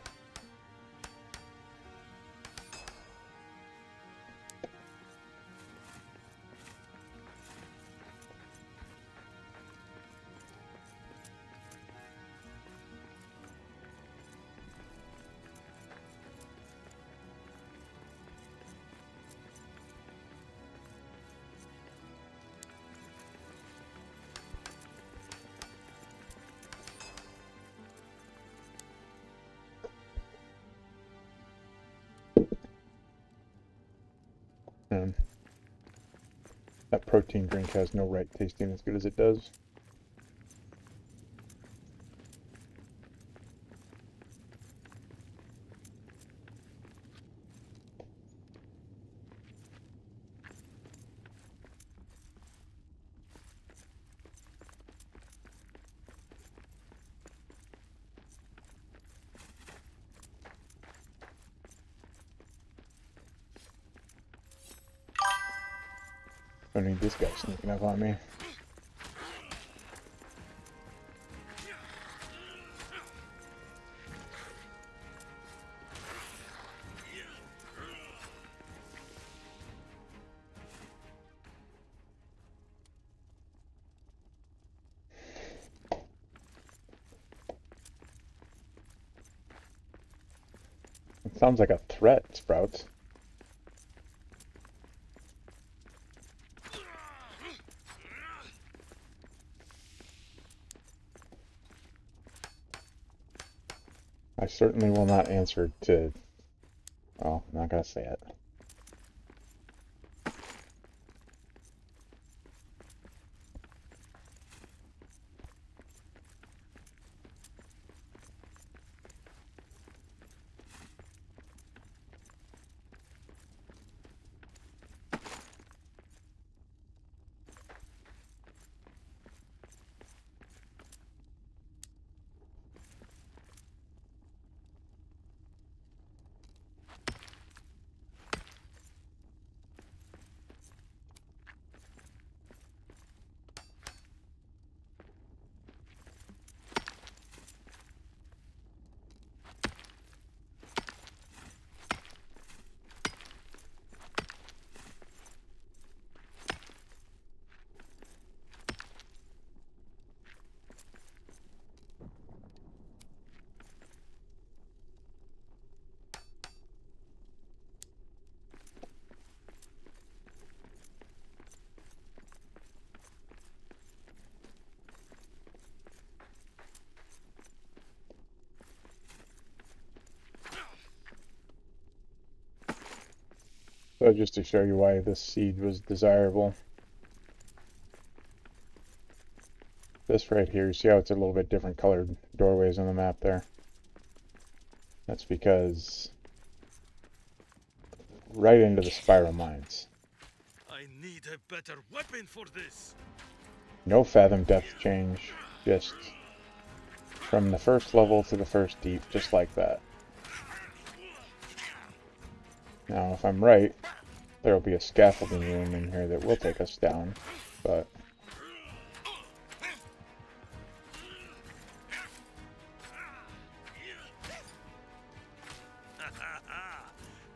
That protein drink has no right tasting as good as it does. Don't need this guy sneaking up on me. It sounds like a threat, Sprouts. I certainly will not answer to... Oh, I'm not gonna say it. So just to show you why this seed was desirable. This right here, you see how it's a little bit different colored doorways on the map there? That's because right into the spiral mines. I need a better weapon for this. No fathom depth change, just from the first level to the first deep, just like that. Now, if I'm right, there will be a scaffolding room in here that will take us down, but...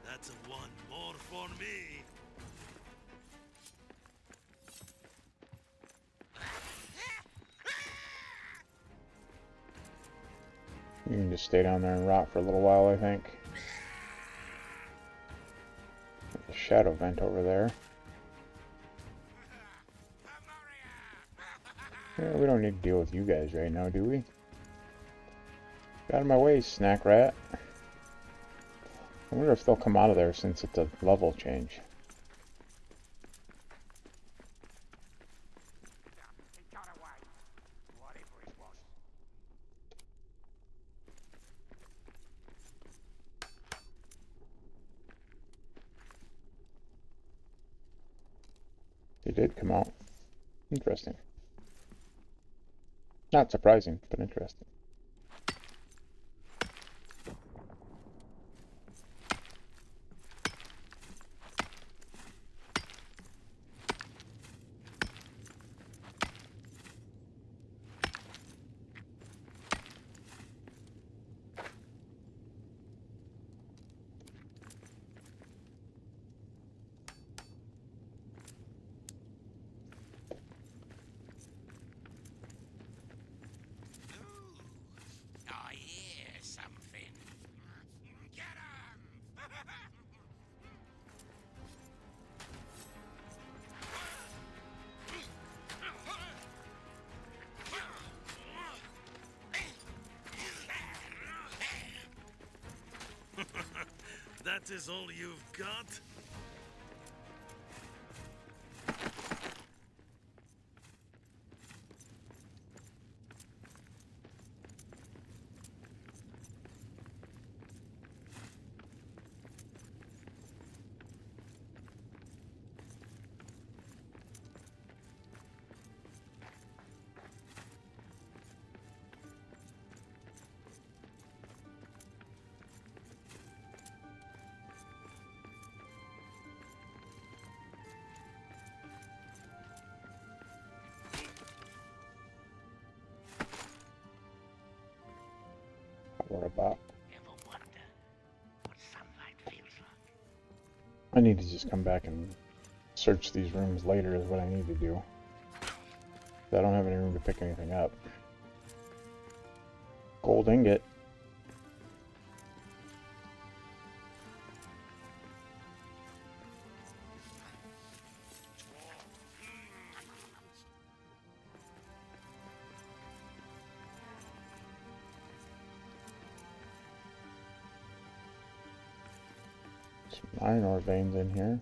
That's one more for me. You can just stay down there and rot for a little while, I think. There's a shadow vent over there. Yeah, we don't need to deal with you guys right now, do we? Get out of my way, snack rat. I wonder if they'll come out of there since it's a level change. They did come out. Interesting. Not surprising, but interesting. I hear something. Get 'em! That is all you've got? I thought. Ever wonder what sunlight feels like? I need to just come back and search these rooms later is what I need to do. I don't have any room to pick anything up. Gold ingot. Some iron ore veins in here.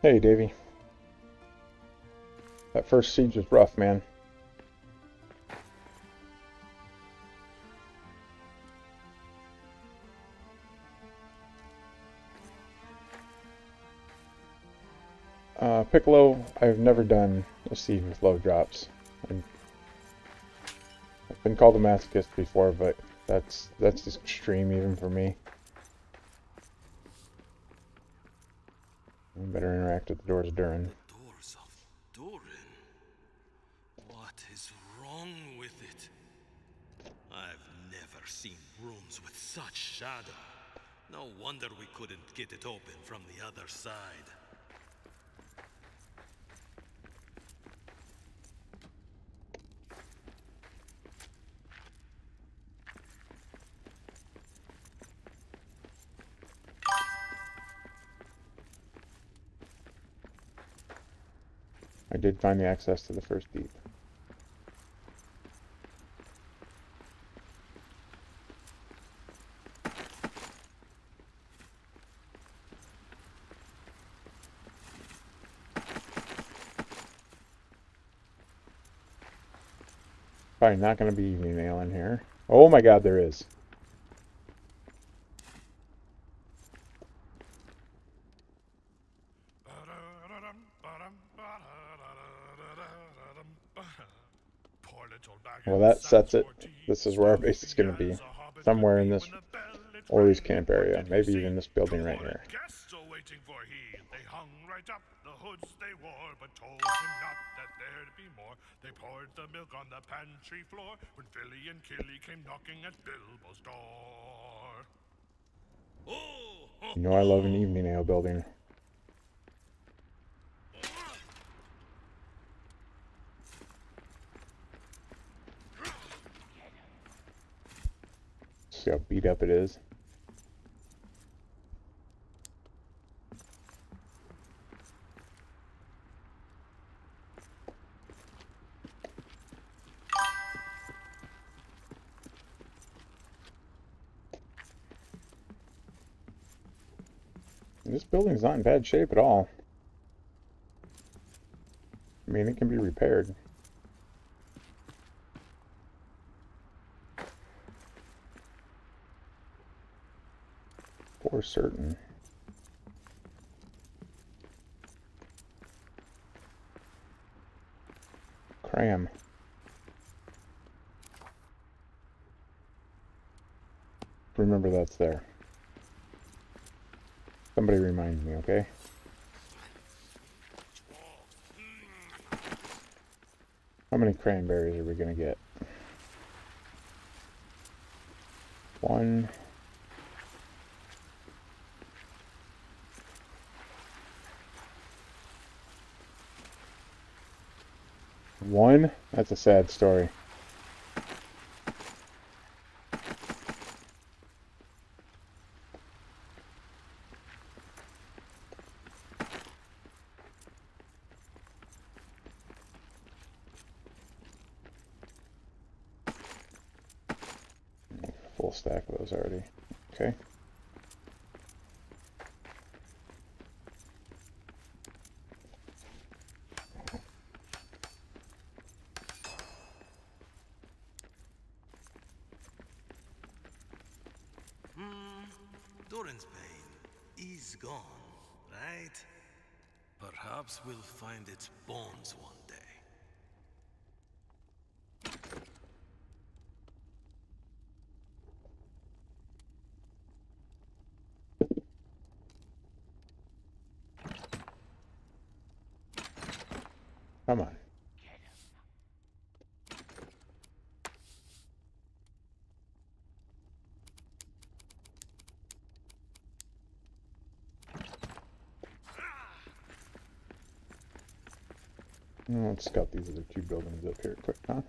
Hey, Davey. That first siege was rough, man. Piccolo, I've never done a siege with low drops. I've been called a masochist before, but that's just extreme even for me. I better interact with the doors during. Doors of Durin? What is wrong with it? I've never seen rooms with such shadow. No wonder we couldn't get it open from the other side. I did find the access to the first deep. Probably not going to be evening ale in here. Oh my god, there is. Well, that sets it. This is where our base is going to be. Somewhere in this Ori's camp area. Maybe even this building right here. They hung right up the hoods they wore, but told him not that there'd be more. They poured the milk on the pantry floor when Philly and Killy came knocking at Bilbo's door. You know I love an evening ale building. See how beat up it is. This building's not in bad shape at all. I mean, it can be repaired. For certain. Cram. Remember that's there. Somebody remind me, okay? How many cranberries are we gonna get? 1. One? That's a sad story. Full stack of those already. Okay. Doran's pain is gone, right? Perhaps we'll find its bones one day. Come on. Let's scout these other two buildings up here quick, huh?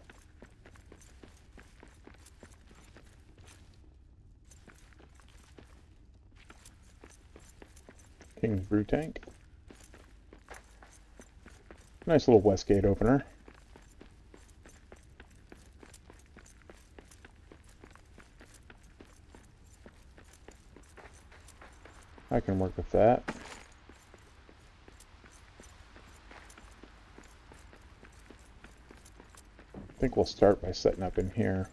King's Brew Tank. Nice little Westgate opener. I can work with that. I think we'll start by setting up in here.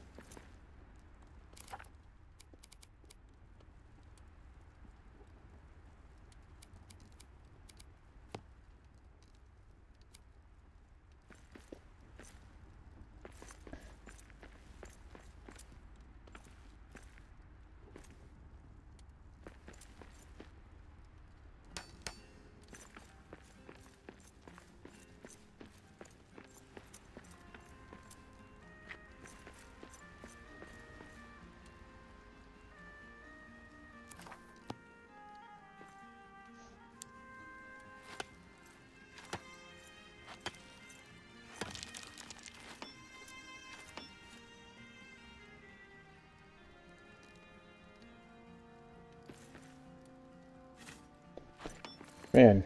Man,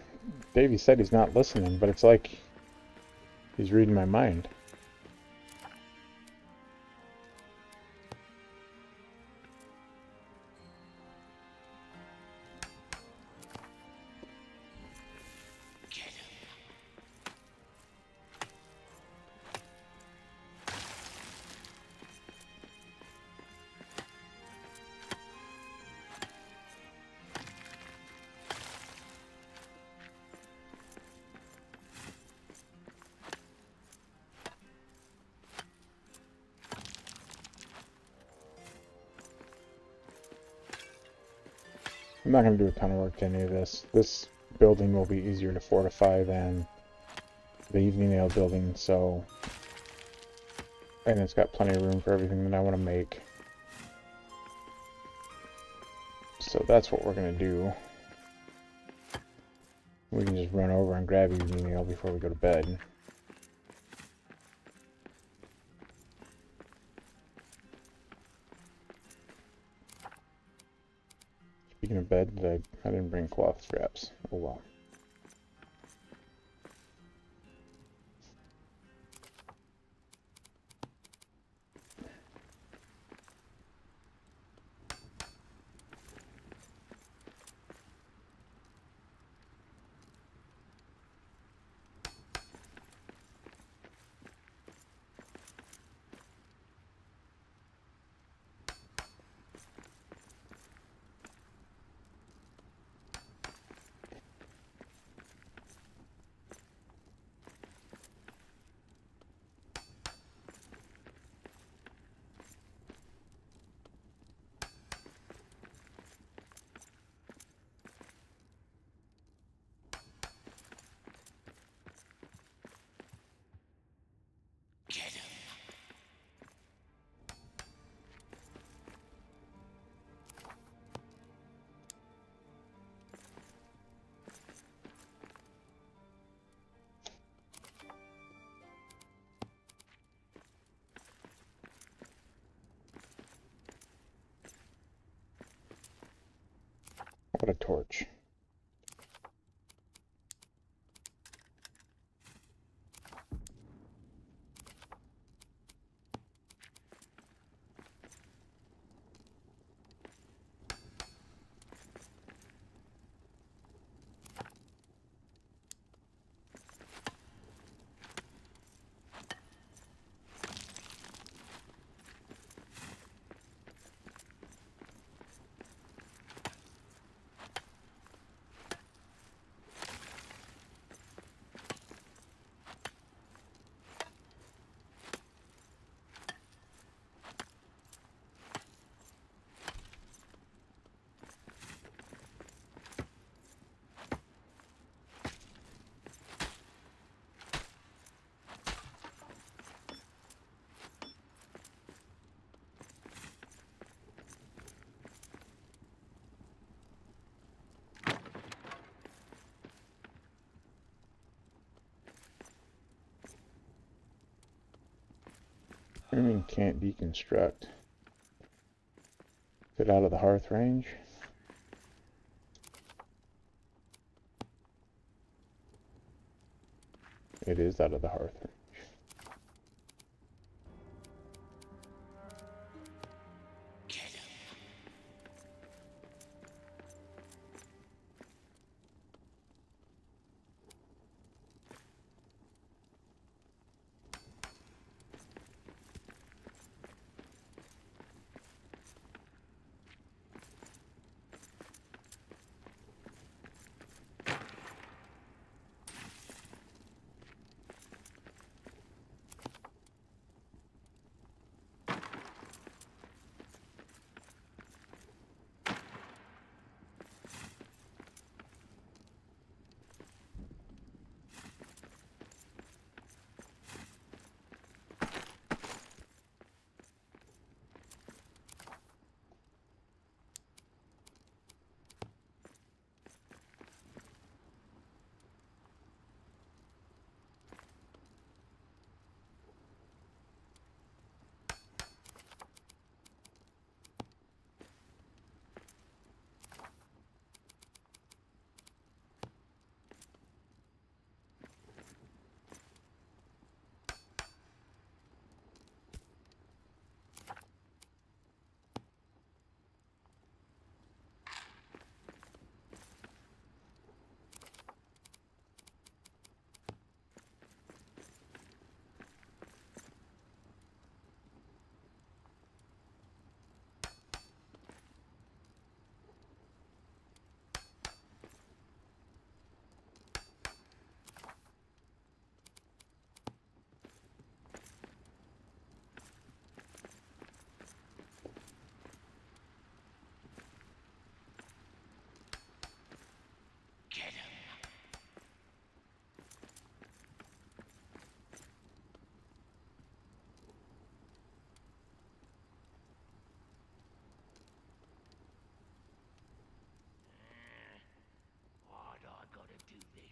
Davey said he's not listening, but it's like he's reading my mind. I'm not going to do a ton of work to any of this. This building will be easier to fortify than the evening ale building, so... And it's got plenty of room for everything that I want to make. So that's what we're going to do. We can just run over and grab evening ale before we go to bed. Speaking of bed, I didn't bring cloth straps. Oh well. What a torch. Framing can't deconstruct. Is it out of the hearth range? It is out of the hearth range. Why'd I gotta do this?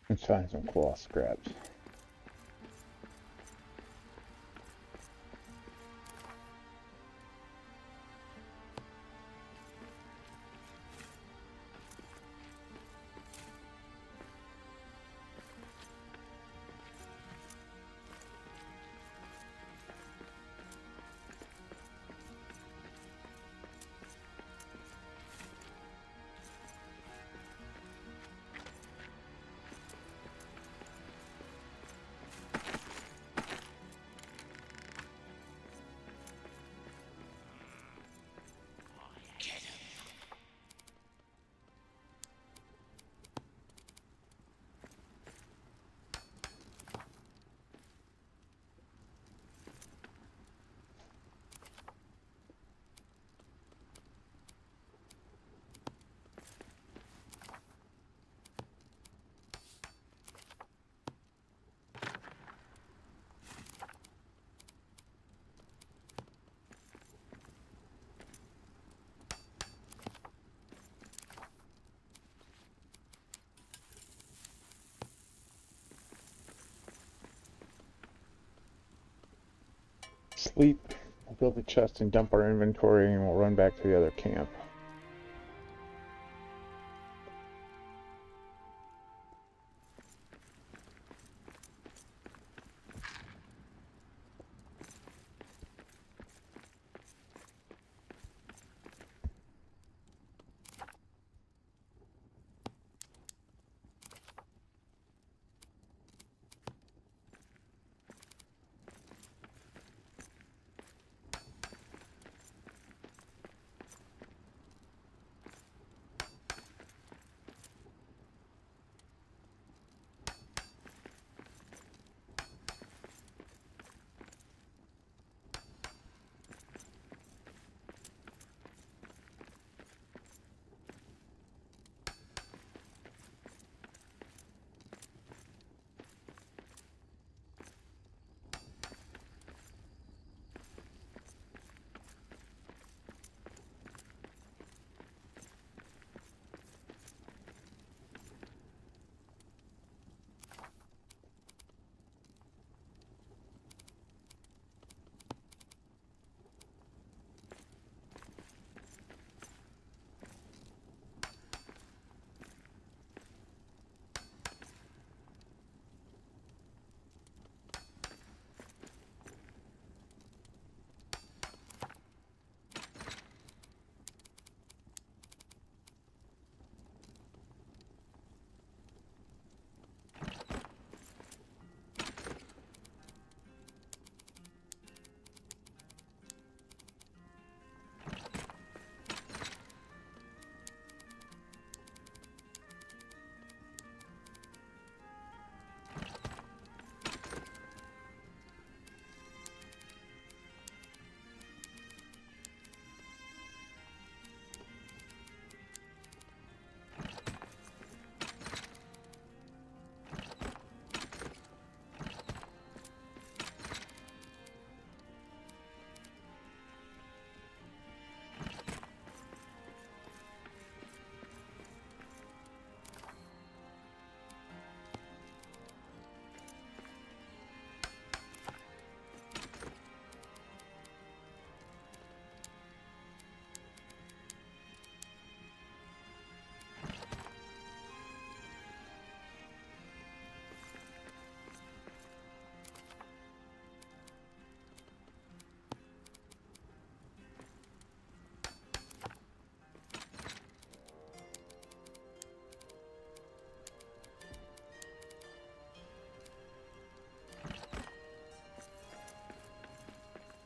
Let's find some cloth scraps. Sleep. We'll build a chest and dump our inventory, and we'll run back to the other camp.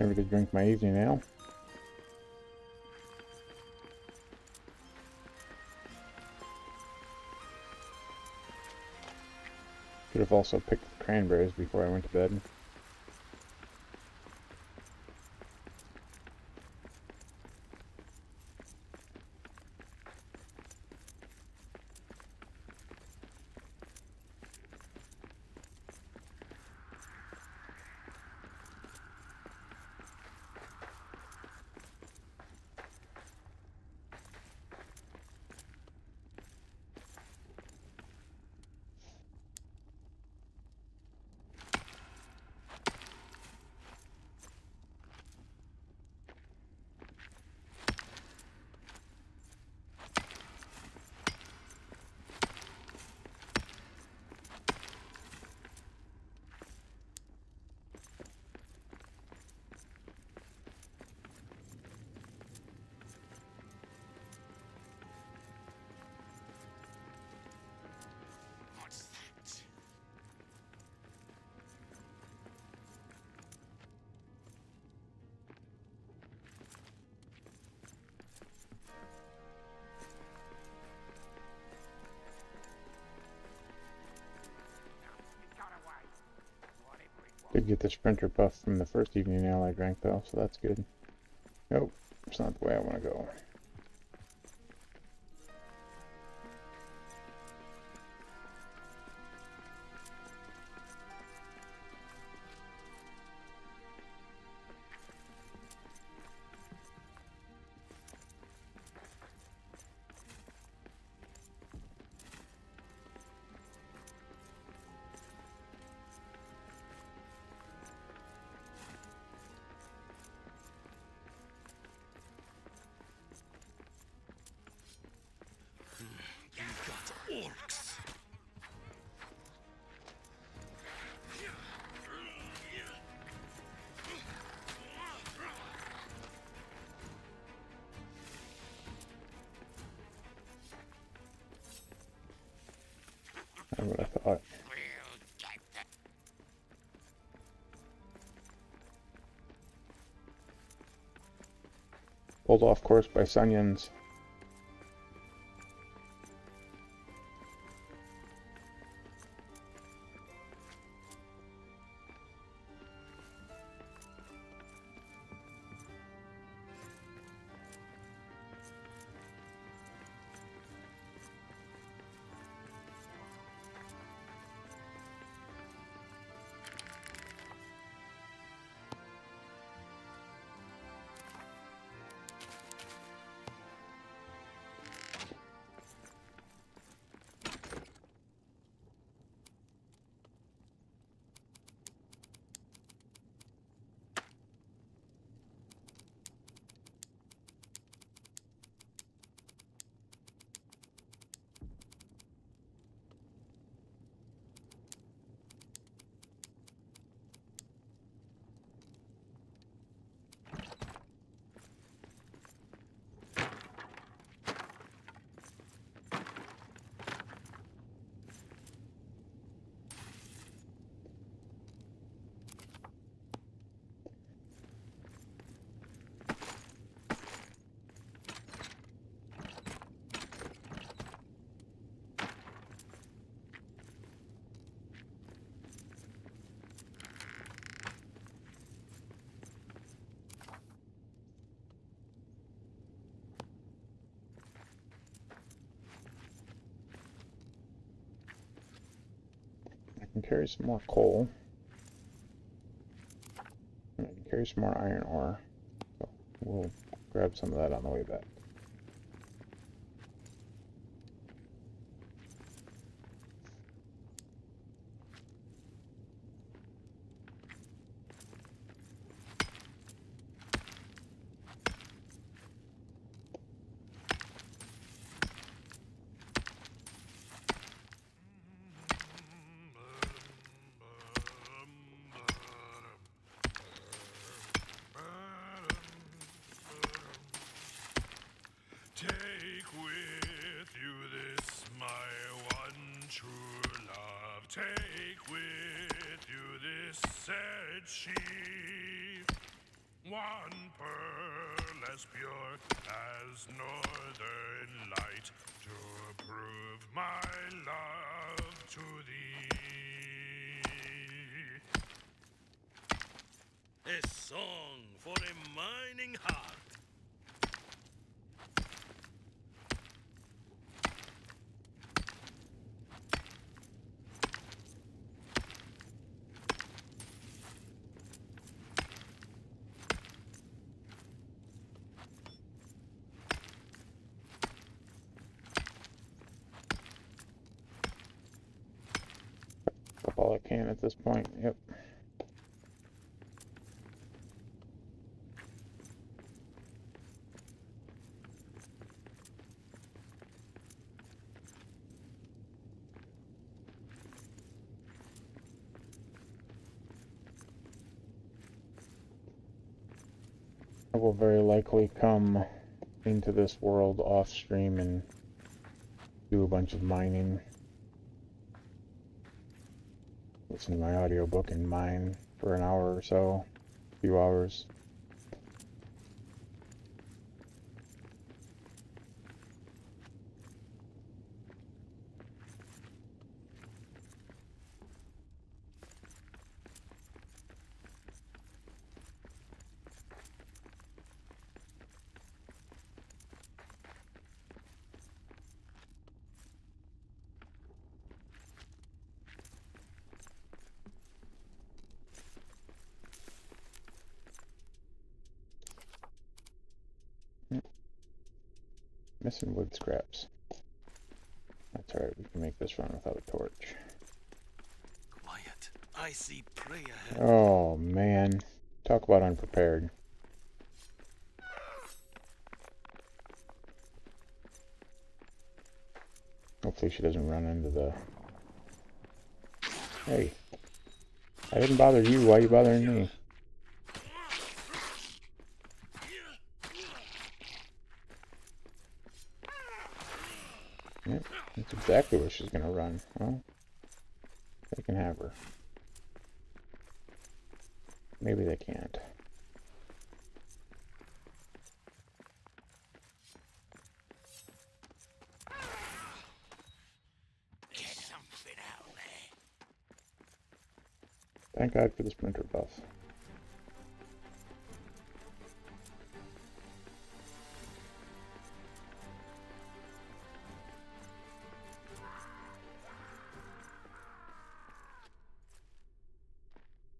Ready to drink my evening ale. Could have also picked the cranberries before I went to bed. Did get the sprinter buff from the first evening ale I drank though, so that's good. Nope, it's not the way I want to go. Orcs. That's what I thought. Pulled off course by Sunyans. I can carry some more coal. And I can carry some more iron ore. So we'll grab some of that on the way back. Take with you this, my one true love. Take with you this, said she. One pearl as pure as northern light to prove my love to thee. A song for a mining heart. All I can at this point. Yep. I will very likely come into this world off stream and do a bunch of mining. Listen to my audiobook and mine for an hour or so, a few hours. Missing wood scraps. That's alright, we can make this run without a torch. Quiet. I see prey ahead. Oh man. Talk about unprepared. Hopefully she doesn't run into the... Hey. I didn't bother you, why are you bothering me? Yep, that's exactly where she's gonna run. Well, they can have her. Maybe they can't. Get something out there. Thank God for the sprinter buff.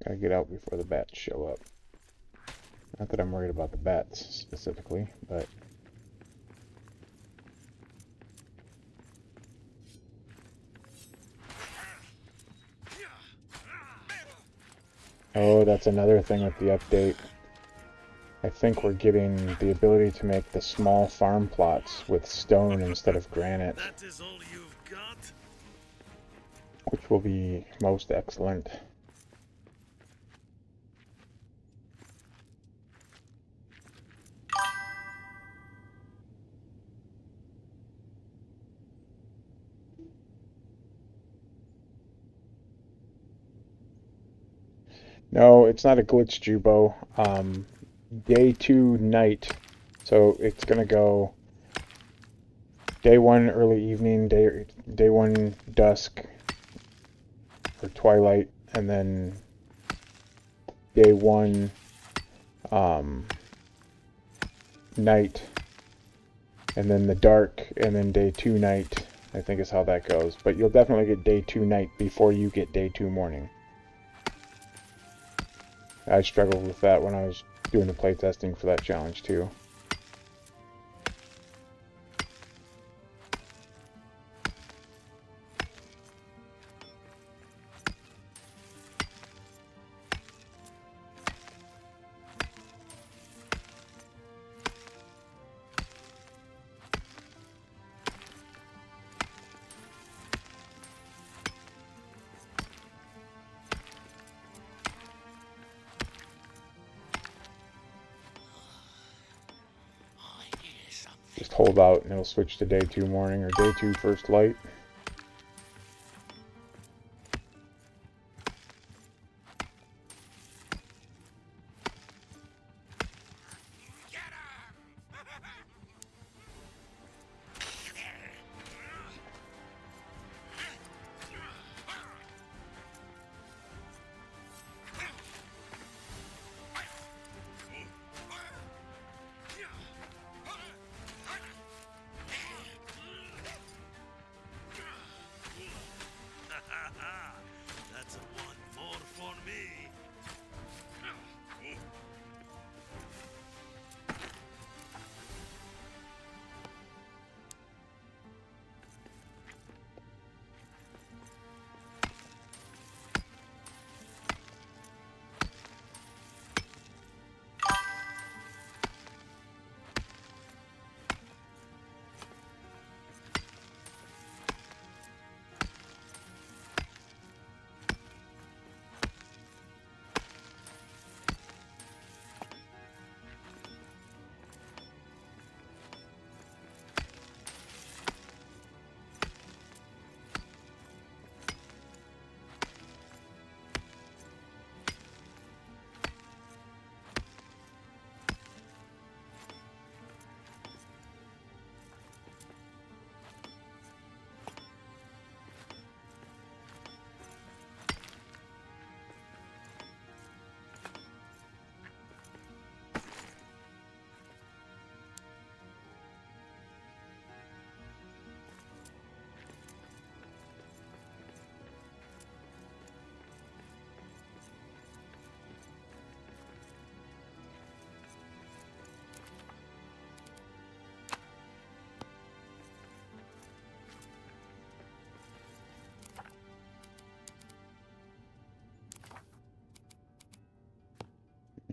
Gotta get out before the bats show up. Not that I'm worried about the bats specifically, but... Oh, that's another thing with the update. I think we're getting the ability to make the small farm plots with stone instead of granite. That is all you've got? Which will be most excellent. No, it's not a glitch, Jubo. Day 2 night. So it's gonna go day 1 early evening, day 1 dusk or twilight, and then day 1 night, and then the dark, and then day 2 night. I think is how that goes. But you'll definitely get day 2 night before you get day 2 morning. I struggled with that when I was doing the playtesting for that challenge too. Just hold out and it'll switch to day 2 morning or day 2 first light.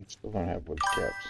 Still don't have wood scraps.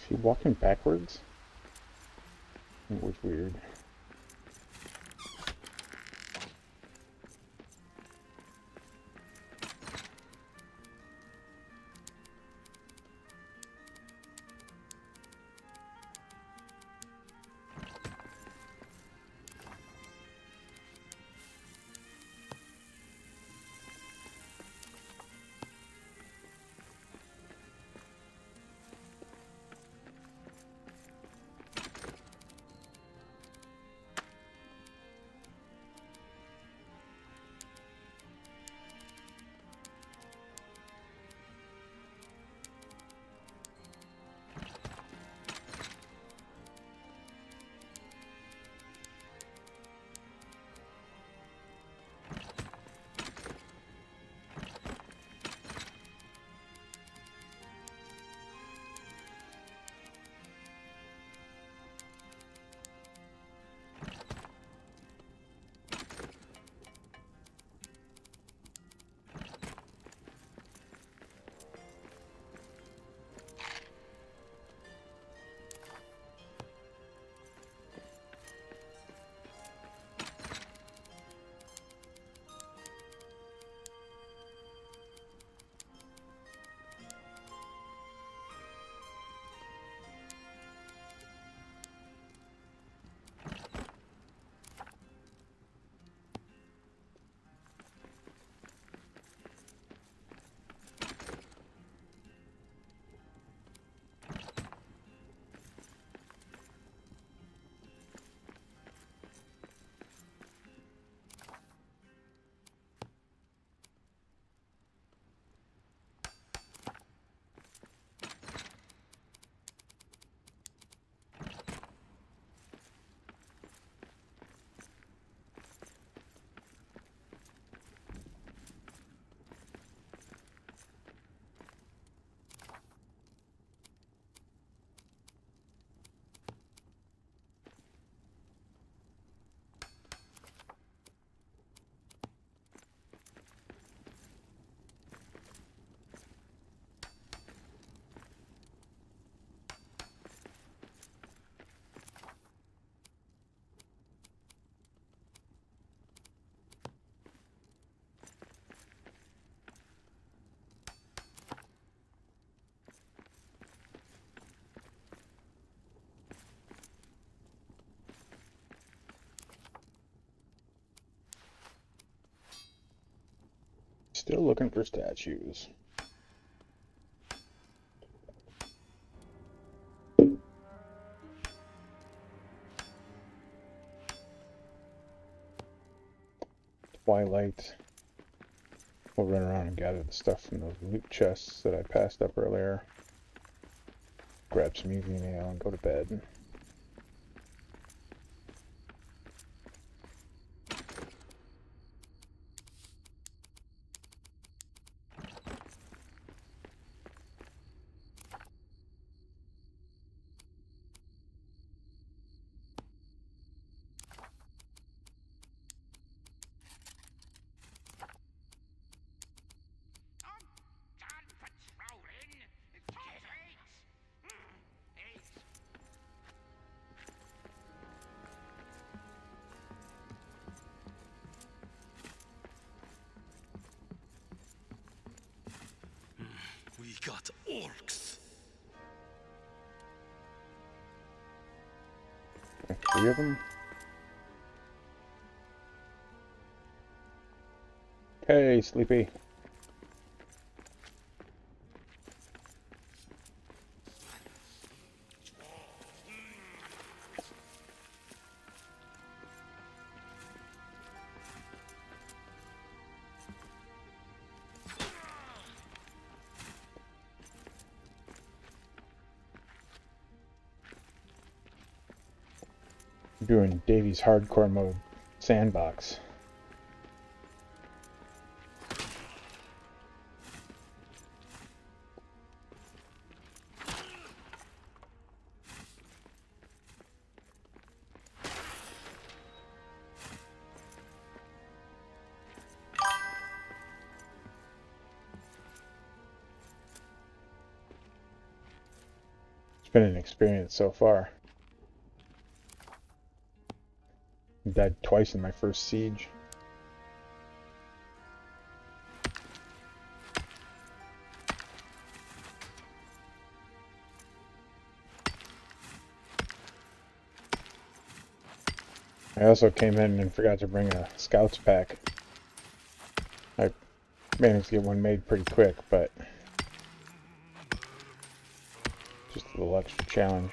Is he walking backwards? It was weird. Still looking for statues. Twilight. We'll run around and gather the stuff from those loot chests that I passed up earlier. Grab some evening ale and go to bed. got orcs. Three of them. Hey, Sleepy. Doing Davy's hardcore mode sandbox. It's been an experience so far. I died twice in my first siege. I also came in and forgot to bring a scouts pack. I managed to get one made pretty quick, but just a little extra challenge.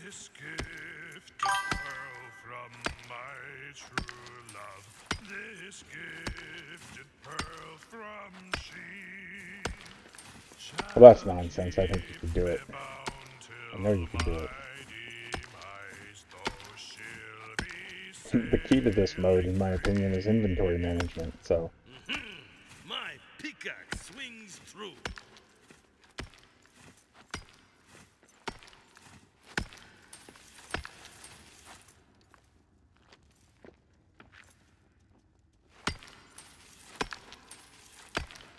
This gifted pearl from my true love. This gifted pearl from she. Well, that's nonsense. I think you can do it. I know you can do it. The key to this mode, in my opinion, is inventory management, so... My pickaxe swings through.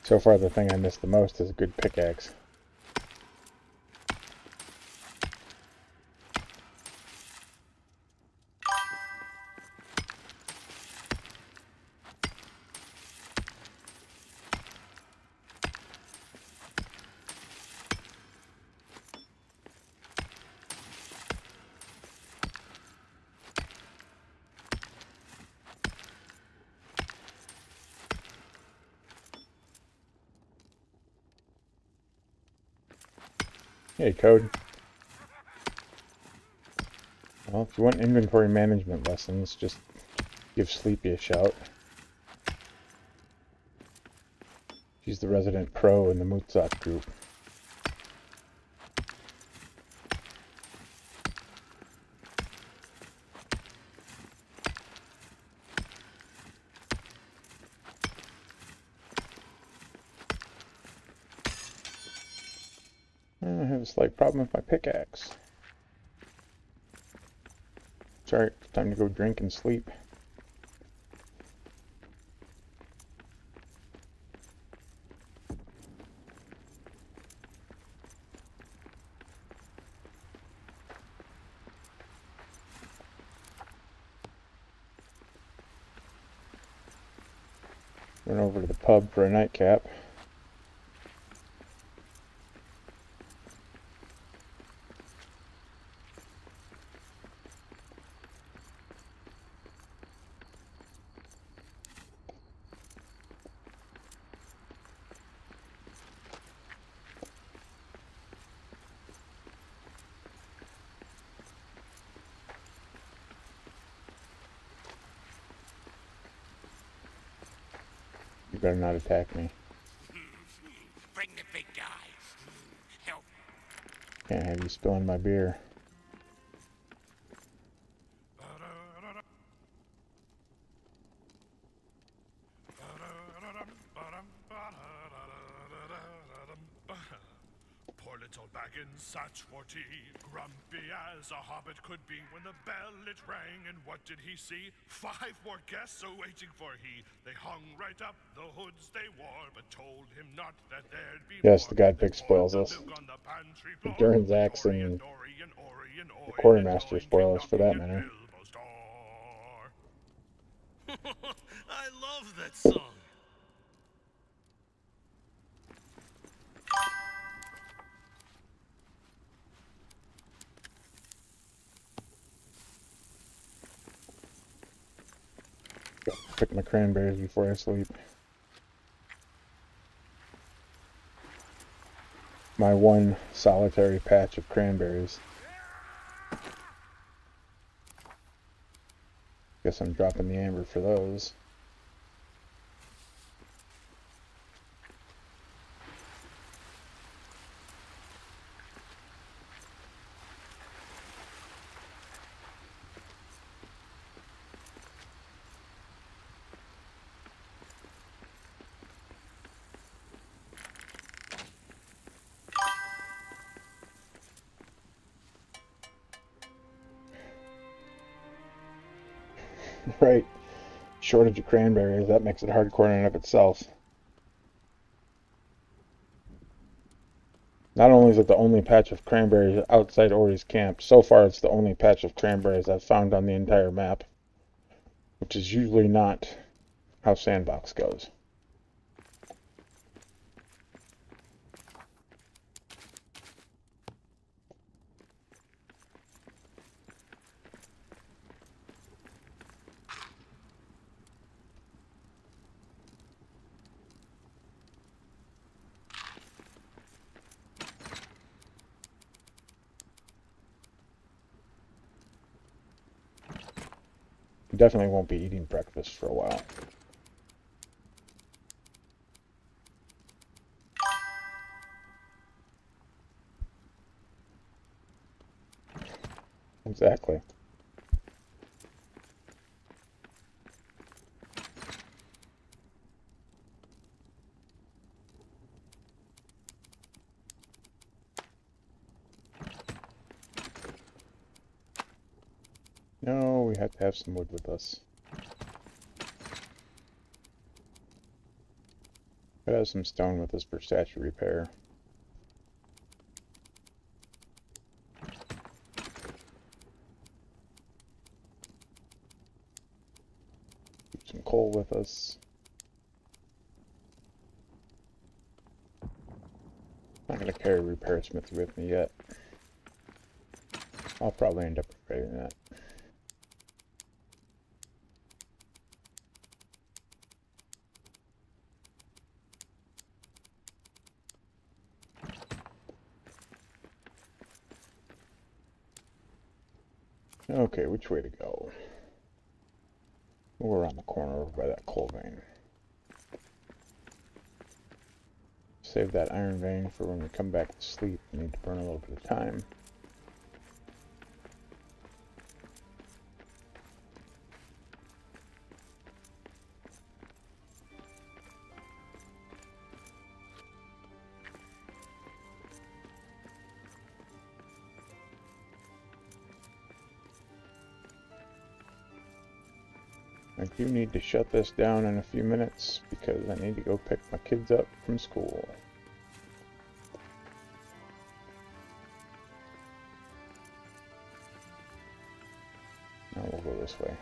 So far, the thing I miss the most is a good pickaxe. Hey, Code. Well, if you want inventory management lessons, just give Sleepy a shout. She's the resident pro in the Mootsot group. I have a slight problem with my pickaxe. Sorry, time to go drink and sleep. Run over to the pub for a nightcap. You better not attack me. Bring the big guy. Help. Can't have you spilling my beer. Poor little Baggins sat for tea, grumpy as a hobbit could be. When the bell it rang, and what did he see? 5 more guests awaiting for he. They hung right up the hoods they wore, but told him not that there'd be Yes, more. the God Pick spoils us. The Durin's Axe and the Quartermaster spoil us for that matter. love that song. Pick my cranberries before I sleep. My one solitary patch of cranberries. Guess I'm dropping the amber for those. Right. Shortage of cranberries, that makes it hardcore in and of itself. Not only is it the only patch of cranberries outside Ori's camp, so far it's the only patch of cranberries I've found on the entire map, which is usually not how Sandbox goes. Definitely won't be eating breakfast for a while. Exactly. No, we have to have some wood with us. Gotta have some stone with us for statue repair. Keep some coal with us. Not gonna carry a repair smith with me yet. I'll probably end up repairing that. Okay, which way to go? We're around the corner over by that coal vein. Save that iron vein for when we come back to sleep. We need to burn a little bit of time. I do need to shut this down in a few minutes because I need to go pick my kids up from school. Now we'll go this way.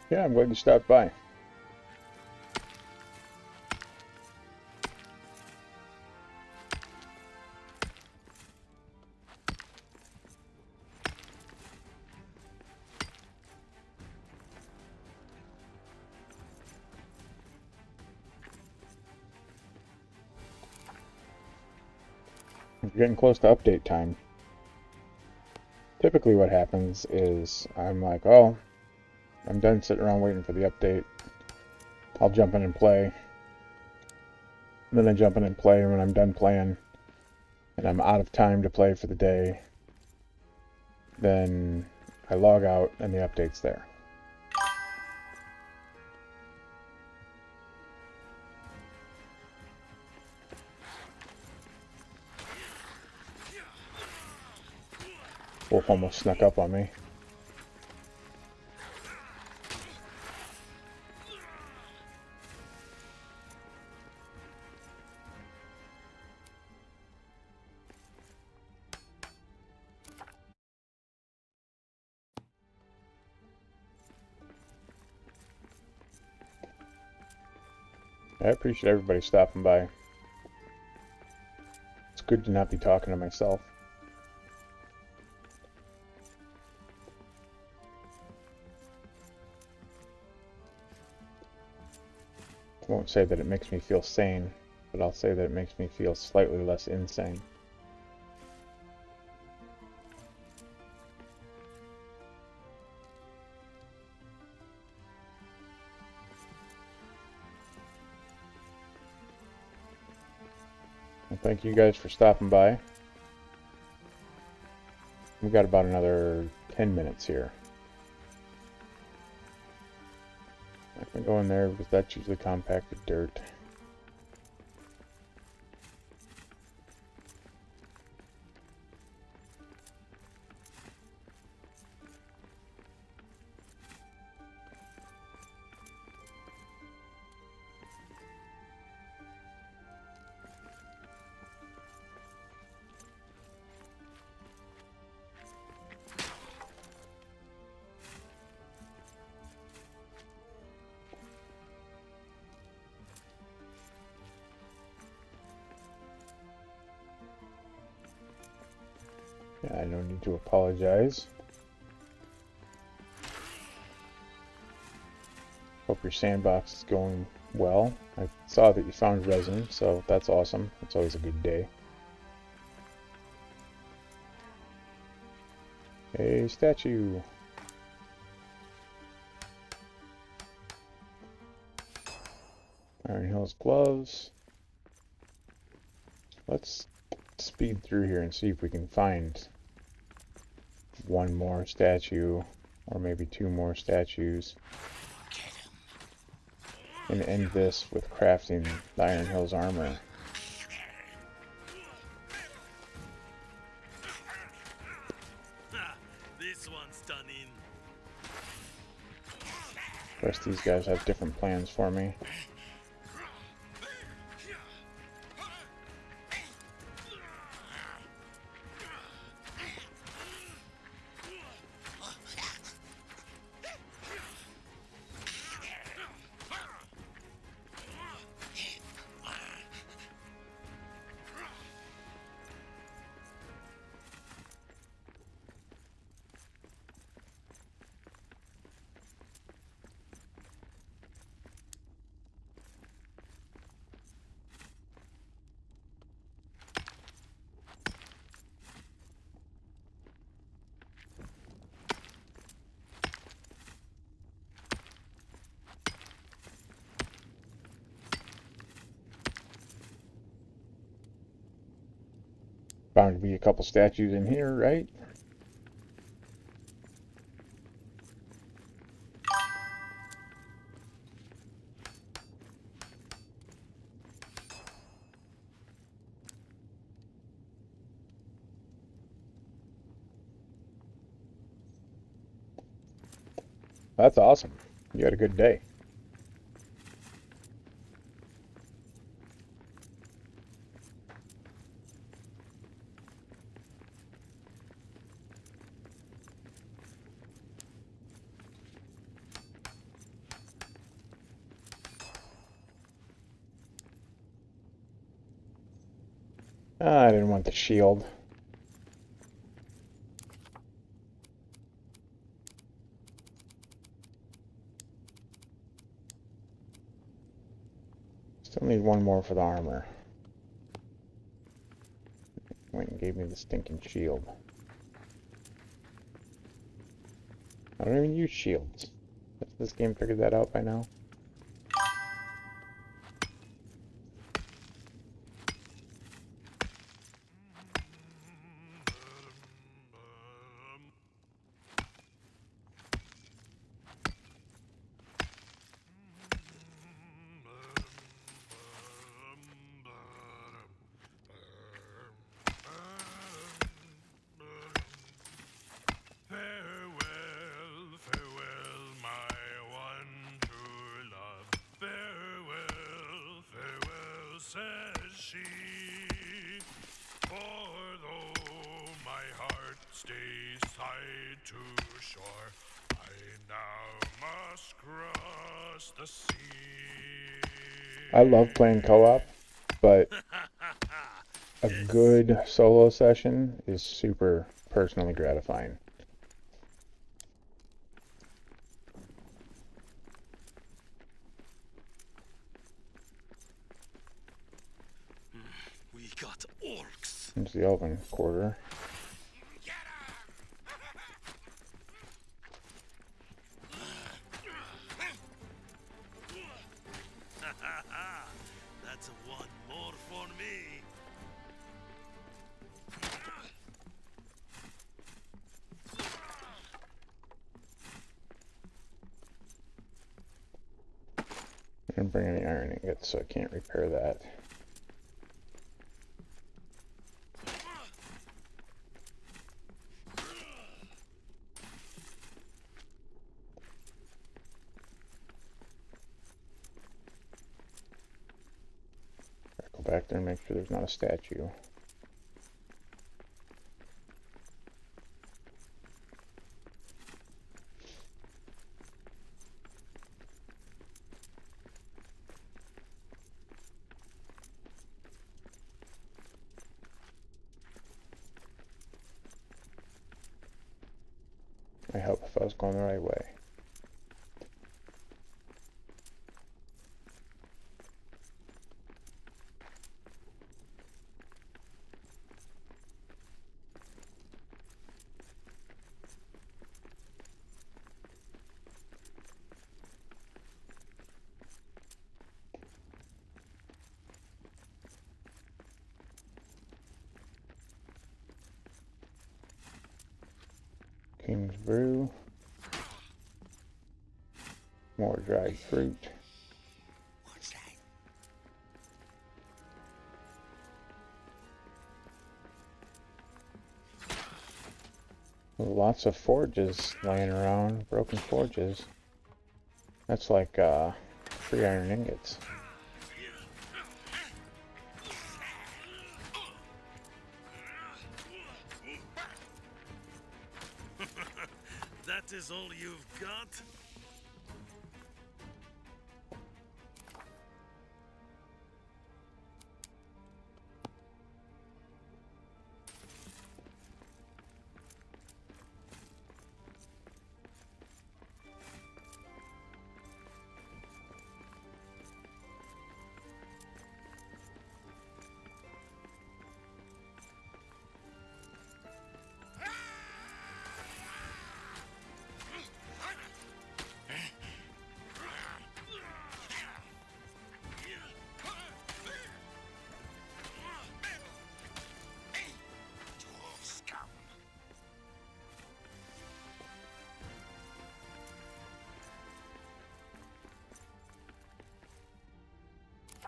Yeah, I'm glad you stopped by. We're getting close to update time. Typically what happens is I'm like, oh, I'm done sitting around waiting for the update. I'll jump in and play. And then I jump in and play, and when I'm done playing and I'm out of time to play for the day, then I log out and the update's there. Wolf almost snuck up on me. I appreciate everybody stopping by. It's good to not be talking to myself. I won't say that it makes me feel sane, but I'll say that it makes me feel slightly less insane. Well, thank you guys for stopping by. We've got about another 10 minutes here. I can go in there because that's usually compacted dirt. Yeah, I don't need to apologize. Hope your sandbox is going well. I saw that you found resin, so that's awesome. It's always a good day. A statue. Iron Hills gloves. Let's speed through here and see if we can find one more statue, or maybe two more statues, and end this with crafting the Iron Hills armor. This one's done in. The rest of these guys have different plans for me. Bound to be a couple statues in here, right? That's awesome. You had a good day. I didn't want the shield. Still need one more for the armor. Went and gave me the stinking shield. I don't even use shields. Has this game figured that out by now? Says she, for though my heart stays tied to shore, I now must cross the sea. I love playing co-op, but a good solo session is super personally gratifying. We got orcs. There's the elven quarter. That's one more for me. I didn't bring any iron ingots, so I can't repair that. Go back there and make sure there's not a statue. Might help if I was going the right way. King's Brew. More dried fruit. What's that? Lots of forges laying around, broken forges. That's like 3 iron ingots. That is all you've got?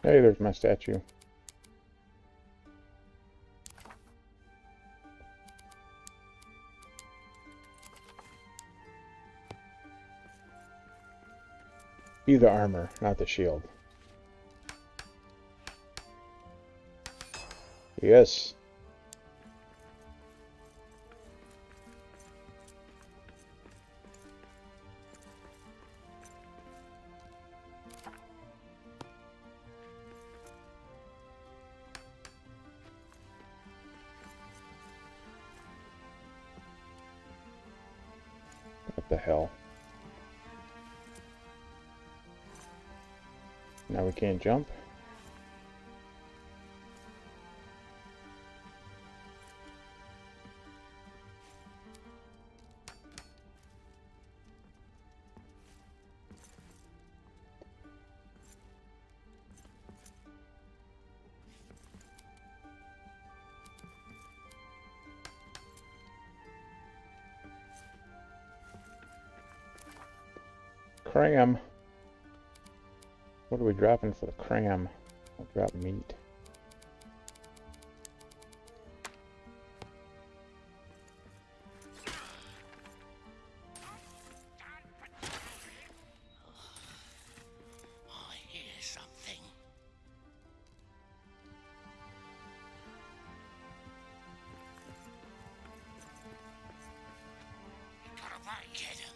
Hey, there's my statue. Be the armor, not the shield. Yes. What the hell? Now we can't jump? Cram. What are we dropping for the cram? I'll drop meat. I hear something. Gotta get him.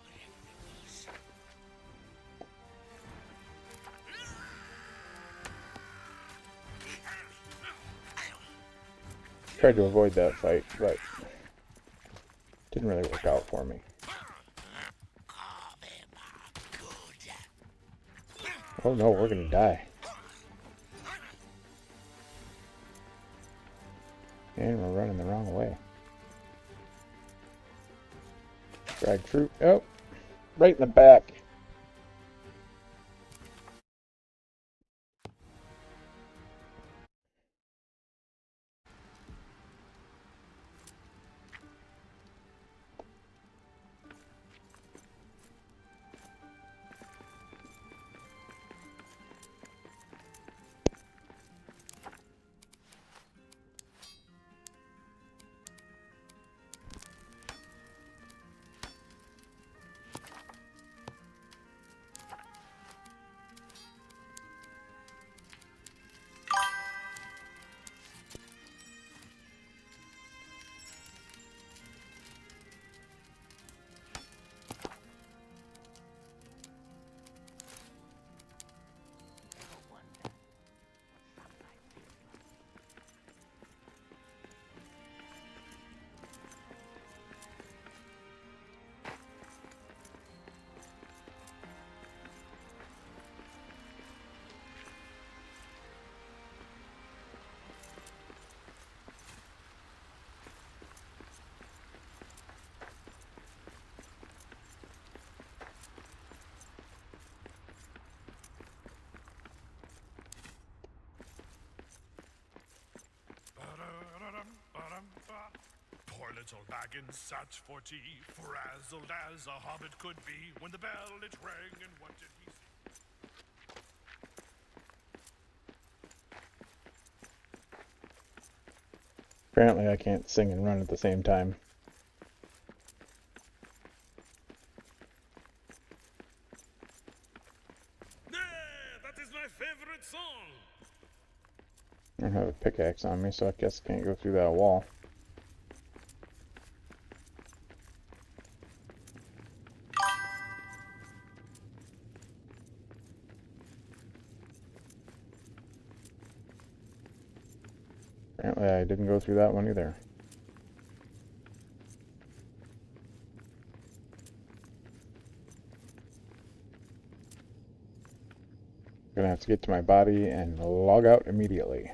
Whatever it was. Tried to avoid that fight, but didn't really work out for me. Oh no, we're gonna die. And we're running the wrong way. Dried fruit. Oh, right in the back. Poor little Baggins sat for tea, frazzled as a hobbit could be. When the bell it rang, and what did he see? Apparently I can't sing and run at the same time. That is my favorite song. I don't have a pickaxe on me, so I guess I can't go through that wall. Apparently I didn't go through that one either. I'm gonna have to get to my body and log out immediately.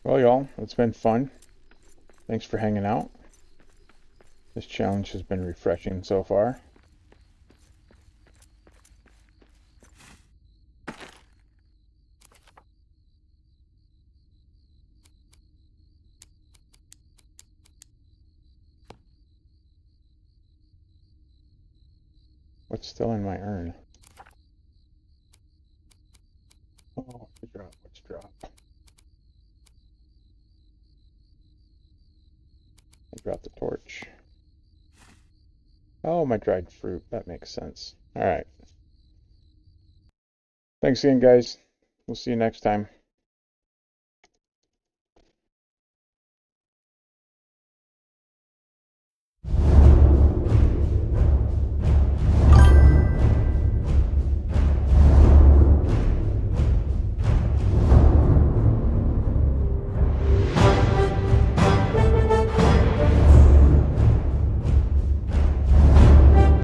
Well, y'all, it's been fun. Thanks for hanging out. This challenge has been refreshing so far. What's still in my urn? Oh, what's drop? I dropped the torch. Oh, my dried fruit. That makes sense. Alright. Thanks again, guys. We'll see you next time.